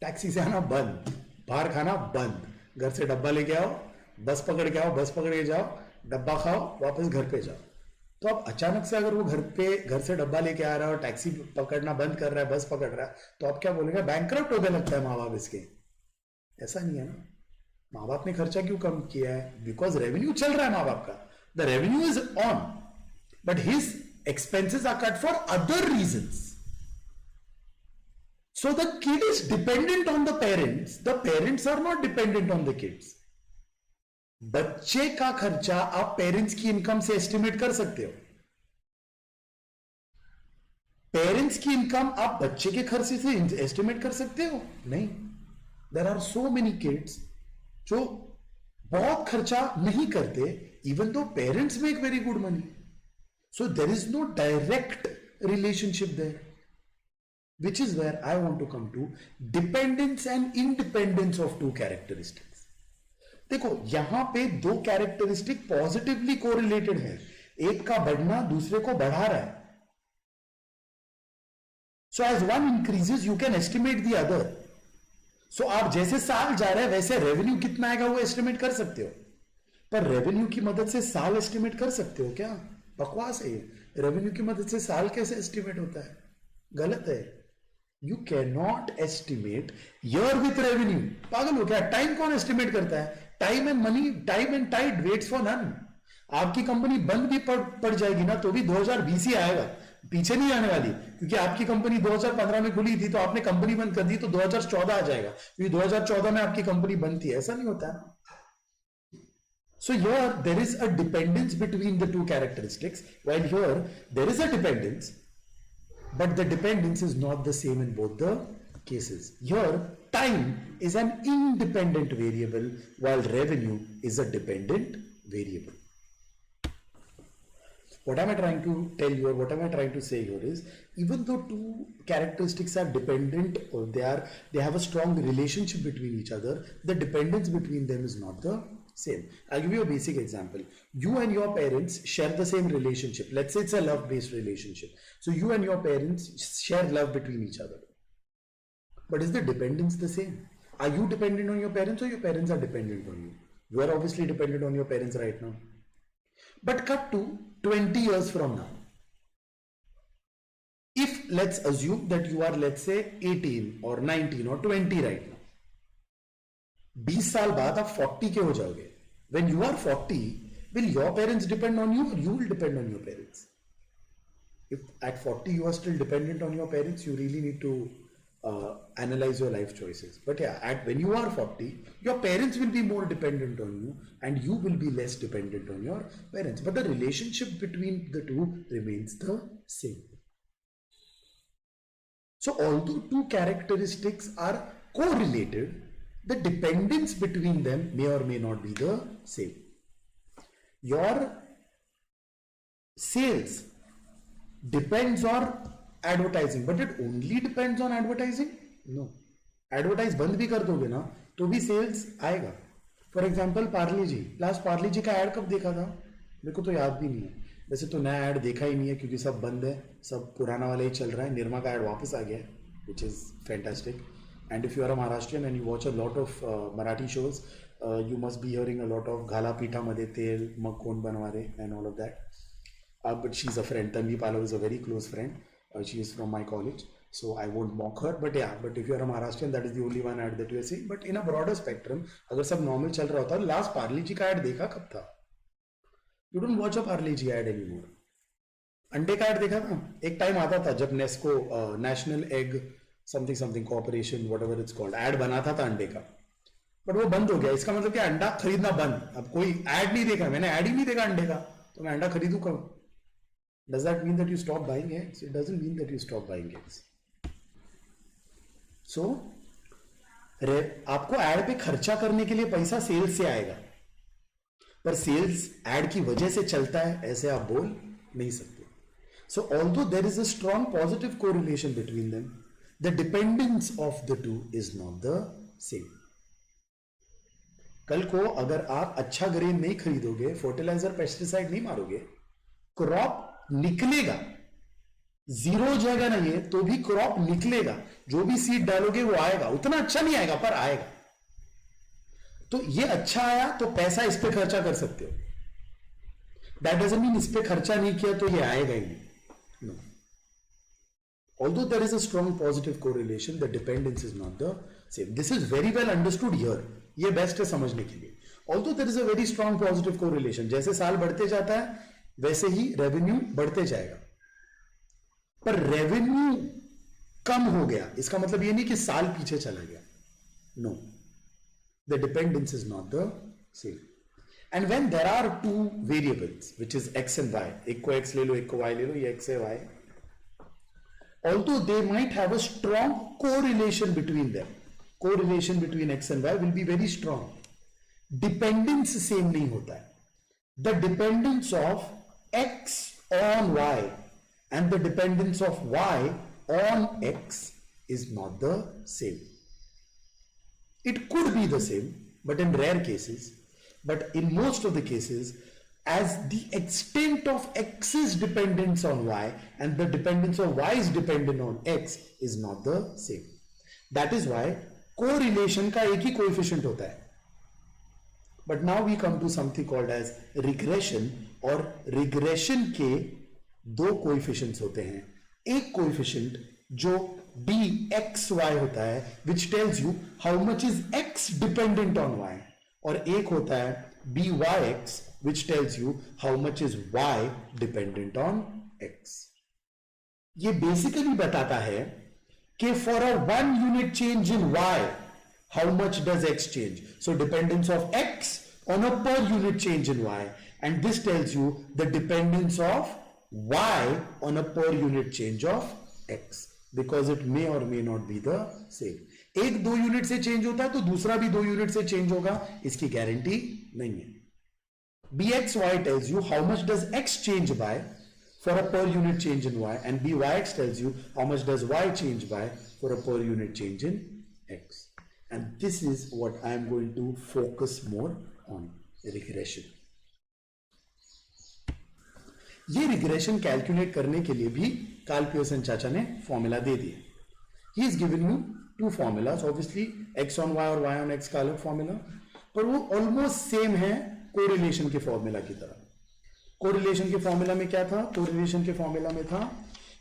टैक्सी से आना बंद, बाहर खाना बंद, घर से डब्बा लेके आओ, बस पकड़ के आओ, बस पकड़ के जाओ, डब्बा खाओ, वापस घर पे जाओ। तो अब अचानक से अगर वो घर से डब्बा लेके आ रहा है और टैक्सी पकड़ना बंद कर रहा है, बस पकड़ रहा है, तो आप क्या बोलेंगे, बैंकरप्ट होने लगता है माँ बाप इसके। ऐसा नहीं है ना, माँ बाप ने खर्चा क्यों कम किया है? बिकॉज रेवेन्यू चल रहा है माँ बाप का, the revenue is on, but his expenses are cut for other reasons. So the kid is dependent on the parents are not dependent on the kids. बच्चे का खर्चा आप पेरेंट्स की इनकम से एस्टिमेट कर सकते हो, पेरेंट्स की इनकम आप बच्चे के खर्चे से एस्टिमेट कर सकते हो? नहीं। There are so many kids जो बहुत खर्चा नहीं करते, even though parents make very good money. So there is no direct relationship there, which is where I want to come to dependence and independence of two characteristics. देखो यहां पे दो कैरेक्टरिस्टिक पॉजिटिवली कोरिलेटेड है, एक का बढ़ना दूसरे को बढ़ा रहा है। So as one increases you can estimate the other. So आप जैसे साल जा रहे हैं वैसे रेवेन्यू कितना आएगा वो एस्टिमेट कर सकते हो, पर रेवेन्यू की मदद से साल एस्टिमेट कर सकते हो क्या? बकवास है। रेवेन्यू की मदद से साल कैसे एस्टिमेट होता है? गलत है। You can not estimate year with revenue. पागल हो क्या? टाइम कौन एस्टिमेट करता है? Time and money, time and tide waits for none. आपकी कंपनी बंद भी पड़ जाएगी ना तो भी 2020 ही आएगा, पीछे नहीं आने वाली। क्योंकि आपकी कंपनी 2015 में खुली थी तो आपने कंपनी बंद कर दी तो 2014 आ जाएगा, क्योंकि 2014 में आपकी कंपनी बंद थी। ऐसा नहीं होता है। So here there is a dependence between the two characteristics, while here there is a dependence, but the dependence is not the same in both the cases. Here time is an independent variable while revenue is a dependent variable. What am I trying to tell you, or what am I trying to say here is, even though two characteristics are dependent or they have a strong relationship between each other, the dependence between them is not the same. I'll give you a basic example. You and your parents share the same relationship. Let's say it's a love-based relationship. So you and your parents share love between each other. But is the dependence the same? Are you dependent on your parents or your parents are dependent on you? You are obviously dependent on your parents right now. But cut to 20 years from now. If let's assume that you are, let's say 18 or 19 or 20 right now. 20 साल बाद आप 40 के हो जाओगे. When you are 40, will your parents depend on you or you will depend on your parents? If at 40 you are still dependent on your parents, you really need to analyze your life choices. But yeah, when you are 40, your parents will be more dependent on you and you will be less dependent on your parents. But the relationship between the two remains the same. So although two characteristics are correlated, the dependence between them may or may not be the same. Your sales depends on advertising, but it only depends on advertising? No. Advertise बंद भी कर दोगे ना तो भी sales आएगा. For example, Parle G, last Parle G का ऐड कब देखा था? मेरे को तो याद भी नहीं है. वैसे तो नया ऐड देखा ही नहीं है क्योंकि सब बंद है, सब पुराना वाला ही चल रहा है. निर्मा का ऐड वापस आ गया है, which is fantastic. And if you are a Maharashtrian and you watch a lot of Marathi shows, you must be hearing a lot of Ghala Pitha Madhe Tel, Mag Kon Banware and all of that. But she's a friend. Tanvi Pallava is a very close friend. She is from my college, so I won't mock her. But yeah, but if you are a Maharashtrian, that is the only one ad that you are seeing. But in a broader spectrum, अगर सब normal चल रहा होता, last पार्ले जी का ad देखा कब था? You don't watch a Parle ji ad anymore. अंडे का ad देखा था? एक टाइम आता था जब Nesco national egg something corporation whatever it's called add बनाता था अंडे का, बट वो बंद हो गया. इसका मतलब कि अंडा खरीदना बंद. अब कोई ऐड नहीं देखा, मैंने ऐड ही नहीं देखा अंडे का, तो मैं अंडा खरीदू कब? Does that mean that you stop buying eggs? It doesn't mean that you stop buying eggs. So आपको एड पे खर्चा करने के लिए पैसा सेल्स से आएगा, पर सेल्स एड की वजह से चलता है ऐसे आप बोल नहीं सकते. So although there is a strong positive correlation between them, the dependence of the two is not the same. कल को अगर आप अच्छा ग्रेन नहीं खरीदोगे, फर्टिलाइजर पेस्टिसाइड नहीं मारोगे, क्रॉप निकलेगा. जीरो हो जाएगा नहीं है तो भी क्रॉप निकलेगा. जो भी सीड डालोगे वो आएगा, उतना अच्छा नहीं आएगा पर आएगा. तो ये अच्छा आया तो पैसा इस पे खर्चा कर सकते हो. दैट डजंट मीन इस पे खर्चा नहीं किया तो ये आएगा ही नहीं. No. Although there is a strong positive correlation, the dependence is not the same. This is very well understood here. ये बेस्ट है समझने के लिए. Although there is a very strong positive correlation, जैसे साल बढ़ते जाता है वैसे ही रेवेन्यू बढ़ते जाएगा. पर रेवेन्यू कम हो गया इसका मतलब ये नहीं कि साल पीछे चला गया. No. The dependence is not the same. And when there are two variables, which is x and y, एक को x ले लो, एक को y ले लो, ये x है y, although they might have a strong correlation between them, correlation between x and y will be very strong. Dependence same नहीं होता है. The dependence of x on y and the dependence of y on x is not the same. It could be the same, but in rare cases. But in most of the cases, as the extent of x's dependence on y and the dependence of y is dependent on x is not the same. That is why correlation का एक ही coefficient होता है. But now we come to something called as regression, और regression के दो coefficients होते हैं. एक coefficient जो dxy होता है, which tells you how much is x dependent on y, और एक होता है byx which tells you how much is y dependent on x. ये बेसिकली बताता है कि for a 1 unit change in y how much does x change. So dependence of x on a per unit change in y, and this tells you the dependence of y on a per unit change of x, because it may or may not be the same. एक 2 यूनिट से चेंज होता है तो दूसरा भी 2 यूनिट से चेंज होगा, इसकी गारंटी नहीं है. bxy tells you how much does x change by for a per unit change in y, and byx tells you how much does y change by for a per unit change in x. And this is what I am going to focus more on, regression. ये रिग्रेशन कैलकुलेट करने के लिए भी कार्ल पियर्सन चाचा ने फॉर्मूला दे दिया. He is given you two formulas, obviously x on y और y on x का अलग फॉर्मूला, पर वो ऑलमोस्ट सेम है कोरिलेशन के फॉर्मूला की तरह. कोरिलेशन के फॉर्मूला में क्या था? कोरिलेशन के फॉर्मूला में था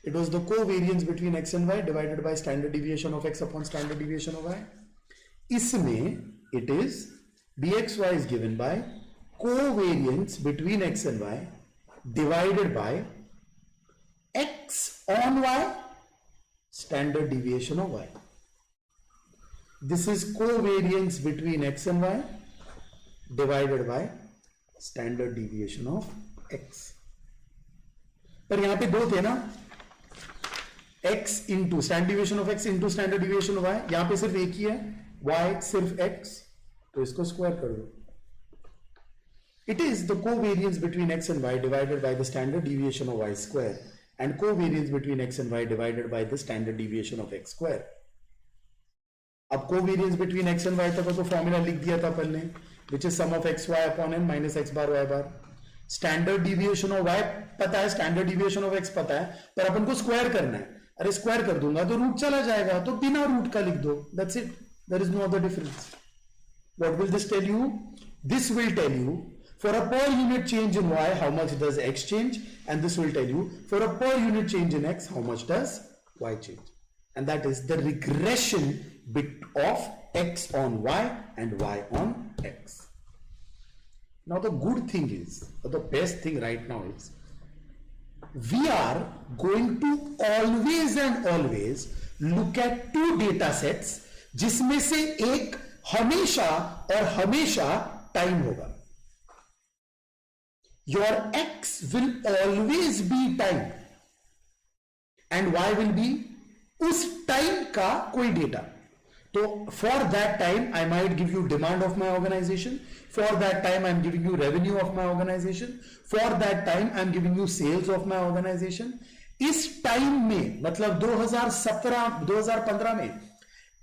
it was the covariance between x and y divided by standard deviation of x upon standard deviation of y. इसमें it is bxy is given by covariance between x and y divided by x on y standard deviation of y. This is covariance between x and y divided by standard deviation of x. पर यहां पे दो थे ना, x into standard deviation of x into standard deviation of y. यहां पे सिर्फ एक ही है, y सिर्फ x, तो इसको स्क्वायर कर दो. It is the covariance between x and y divided by the standard deviation of y square and covariance between x and y divided by the standard deviation of x square. अब covariance between x and y तक तो फॉर्मूला लिख दिया था पहले, which is sum of x y upon n minus x bar y bar. Standard deviation of y पता है, standard deviation of x पता है, पर अपन को स्क्वायर करना है. अरे स्क्वायर कर दूंगा तो रूट चला जाएगा, तो बिना रूट का लिख दो. That's it. There is no other difference. What will this tell you? This will tell you for a per unit change in y, how much does x change? And this will tell you for a per unit change in x, how much does y change? And that is the regression bit of x on y and y on x. Now the good thing is, or the best thing right now is, we are going to always and always look at two data sets, जिसमें से एक हमेशा और हमेशा टाइम होगा. your x will always be time and y will be उस टाइम का कोई डेटा. तो for that time I might give you demand of my organisation, for that time I am giving you revenue of my organisation, for that time I am giving you sales of my organisation. इस टाइम में मतलब 2015 में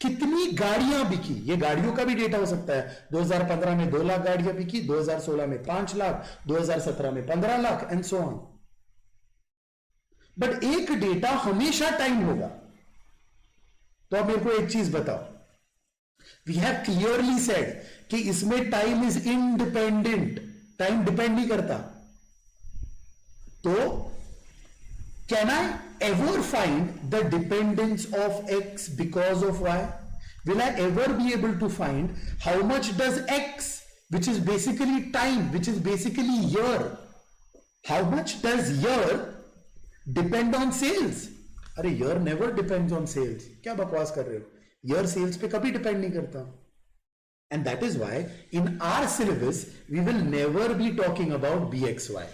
कितनी गाड़ियां बिकी, ये गाड़ियों का भी डेटा हो सकता है. 2015 में 2 लाख गाड़ियां बिकी, 2016 में 5 लाख, 2017 में 15 lakh and so on. But एक डेटा हमेशा टाइम होगा. तो अब मेरे को एक चीज बताओ, वी हैव क्लियरली सेड कि इसमें time is independent, time depend नहीं करता. तो can I ever find the dependence of x because of y? Will I ever be able to find how much does x, which is basically time, which is basically year, how much does year depend on sales? अरे year never depends on sales. क्या बकवास कर रहे हो? year sales पे कभी depend नहीं करता. And that is why in our syllabus we will never be talking about bxy.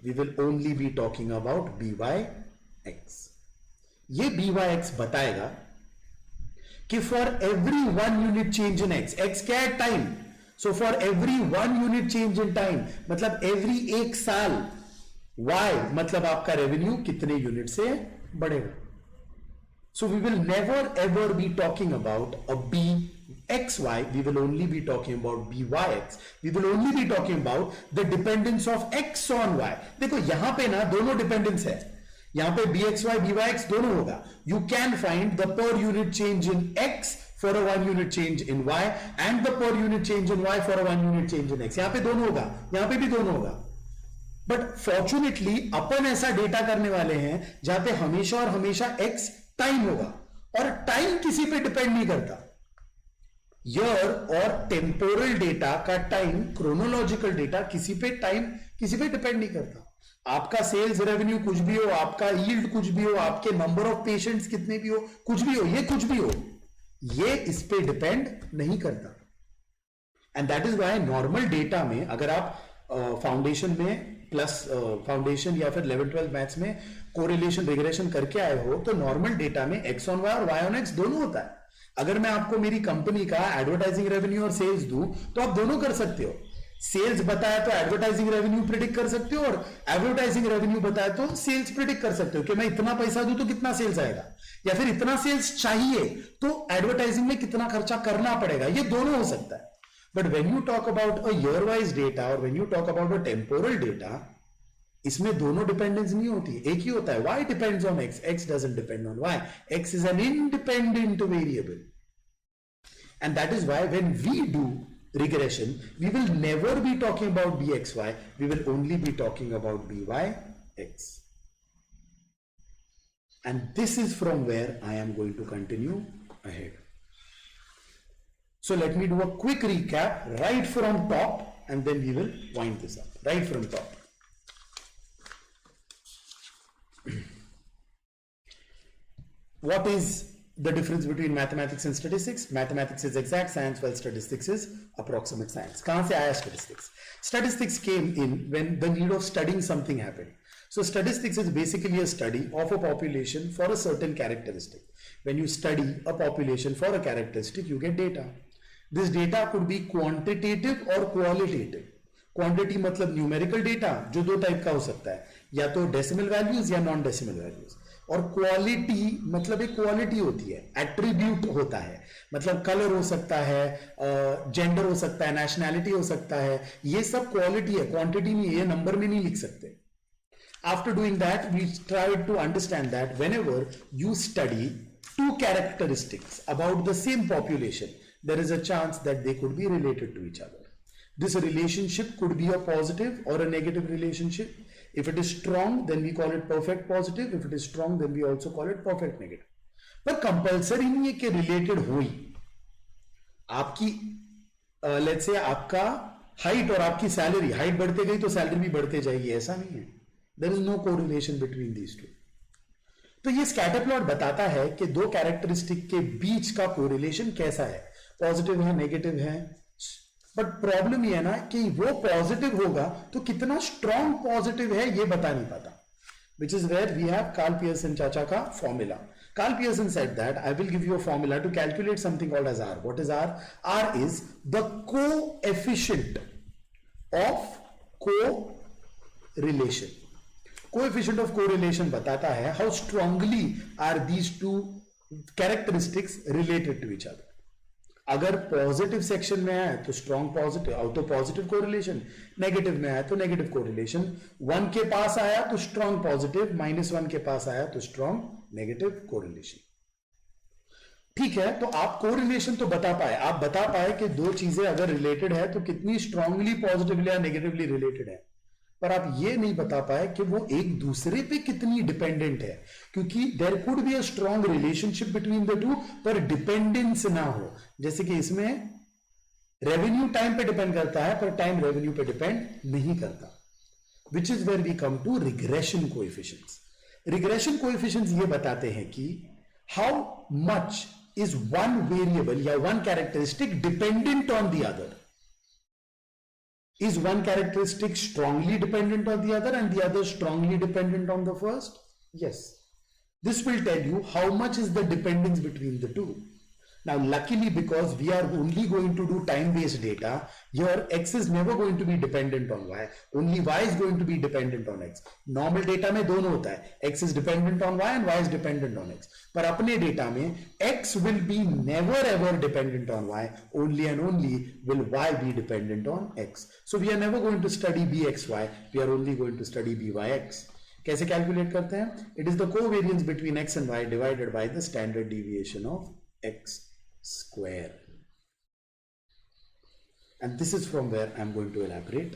We will only be talking about by x. ये by(x) बताएगा कि for every 1 unit change in x क्या है? Time. So for every 1 unit change in time मतलब एवरी 1 साल y मतलब आपका रेवेन्यू कितने यूनिट से बढ़ेगा. So we will never ever be talking about a bxy, we will only be talking about byx. We will only be talking about the dependence of x on y. देखो यहां पे ना दोनों डिपेंडेंस है, यहां पे bxy byx दोनों होगा. You can find the per unit change in x for a 1 unit change in y and the per unit change in y for a 1 unit change in x. यहां पे दोनों होगा, यहां पे भी दोनों होगा. बट फॉर्चुनेटली अपन ऐसा डेटा करने वाले हैं जहां पे हमेशा और हमेशा x टाइम होगा और टाइम किसी पे डिपेंड नहीं करता. ईयर और टेम्पोरल डेटा का टाइम, क्रोनोलॉजिकल डेटा किसी पे डिपेंड नहीं करता. आपका सेल्स रेवेन्यू कुछ भी हो, आपका यील्ड कुछ भी हो, आपके नंबर ऑफ पेशेंट्स कितने भी हो, कुछ भी हो, ये कुछ भी हो, ये इस पे डिपेंड नहीं करता. And that is why normal data में अगर आप फाउंडेशन में प्लस फाउंडेशन या फिर 11-12 मैथ्स में कोरिलेशन रिग्रेशन करके आए हो तो नॉर्मल डेटा में एक्स ऑन वाई और वाई ऑन एक्स दोनों होता है. अगर मैं आपको मेरी कंपनी का एडवर्टाइजिंग रेवेन्यू और सेल्स दूं तो आप दोनों कर सकते हो. सेल्स बताया तो एडवर्टाइजिंग रेवेन्यू प्रिडिक्ट कर सकते हो और एडवर्टाइजिंग रेवेन्यू बताया तो सेल्स प्रिडिक्ट कर सकते हो कि मैं इतना पैसा दूं तो कितना सेल्स आएगा, या फिर इतना सेल्स चाहिए तो एडवर्टाइजिंग में कितना खर्चा करना पड़ेगा. ये दोनों हो सकता है. But when you talk about a year wise data और when you talk about a temporal data, इसमें दोनों डिपेंडेंस नहीं होती, एक ही होता है. y depends on x, x doesn't depend on y. x is an independent variable. And that is why when we do regression, we will never be talking about bxy, we will only be talking about byx. And this is from where I am going to continue ahead. So let me do a quick recap right from top and then we will wind this up. Right from top. What is the difference between mathematics and statistics? Mathematics is exact science while statistics is approximate science. कहां से आया statistics? Statistics came in when the need of studying something happened. So statistics is basically a study of a population for a certain characteristic. When you study a population for a characteristic, you get data. This data could be quantitative or qualitative. Quantity मतलब numerical data जो दो टाइप का हो सकता है, या तो डेसिमल वैल्यूज या नॉन डेसिमल वैल्यूज. और क्वालिटी मतलब एक क्वालिटी होती है, एट्रीब्यूट होता है, मतलब कलर हो सकता है, जेंडर हो सकता है, नेशनैलिटी हो सकता है, ये सब क्वालिटी है, क्वांटिटी नहीं है, ये नंबर में नहीं लिख सकते. After doing that, we tried to understand that whenever you study two characteristics about the same population, there is a chance that they could be related to each other. This relationship could be a positive or a negative relationship. If it is strong, then we call it perfect positive. If it is strong, then we also call it perfect negative. पर कंपल्सरी नहीं है कि रिलेटेड हो ही. आपकी लेट्स से आपका हाइट और आपकी सैलरी, हाइट बढ़ते गई तो सैलरी भी बढ़ते जाएगी, ऐसा नहीं है. There is no correlation between these two. तो ये स्कैटर प्लॉट बताता है कि दो कैरेक्टरिस्टिक के बीच का कोरिलेशन कैसा है, पॉजिटिव है, नेगेटिव है, बट प्रॉब्लम ये है ना कि वो पॉजिटिव होगा तो कितना स्ट्रॉन्ग पॉजिटिव है ये बता नहीं पाता, which is where we have Carl Pearson चाचा का formula. Carl Pearson said that I will give you a formula to calculate something called as R. What is R? R is the coefficient of correlation. Coefficient of correlation बताता है how strongly are these two characteristics related to each other. अगर पॉजिटिव सेक्शन में आए तो स्ट्रॉन्ग पॉजिटिव तो पॉजिटिव कोरिलेशन, नेगेटिव में आया तो नेगेटिव कोरिलेशन, 1 के पास आया तो स्ट्रॉन्ग पॉजिटिव, -1 के पास आया तो स्ट्रॉन्ग नेगेटिव कोरिलेशन. ठीक है, तो आप कोरिलेशन तो बता पाए, आप बता पाए कि दो चीजें अगर रिलेटेड है तो कितनी स्ट्रांगली पॉजिटिवली या नेगेटिवली रिलेटेड है, पर आप ये नहीं बता पाए कि वो एक दूसरे पे कितनी डिपेंडेंट है, क्योंकि there could be a strong relationship between the two पर डिपेंडेंस ना हो. जैसे कि इसमें रेवेन्यू टाइम पे डिपेंड करता है पर टाइम रेवेन्यू पे डिपेंड नहीं करता, which is where we come to regression coefficients. Regression coefficients ये बताते हैं कि how much is one variable या one characteristic dependent on the other. Is one characteristic strongly dependent on the other and the other strongly dependent on the first? Yes. This will tell you how much is the dependence between the two. Now, luckily, because we are only going to do time-based data, your x is never going to be dependent on y. Only y is going to be dependent on x. Normal data में दोनों होता है, x is dependent on y and y is dependent on x. पर अपने data में x will be never ever dependent on y. Only and only will y be dependent on x. So we are never going to study bxy. We are only going to study byx. कैसे कैलकुलेट करते हैं? It is the covariance between x and y divided by the standard deviation of x square. And this is from where I'm going to elaborate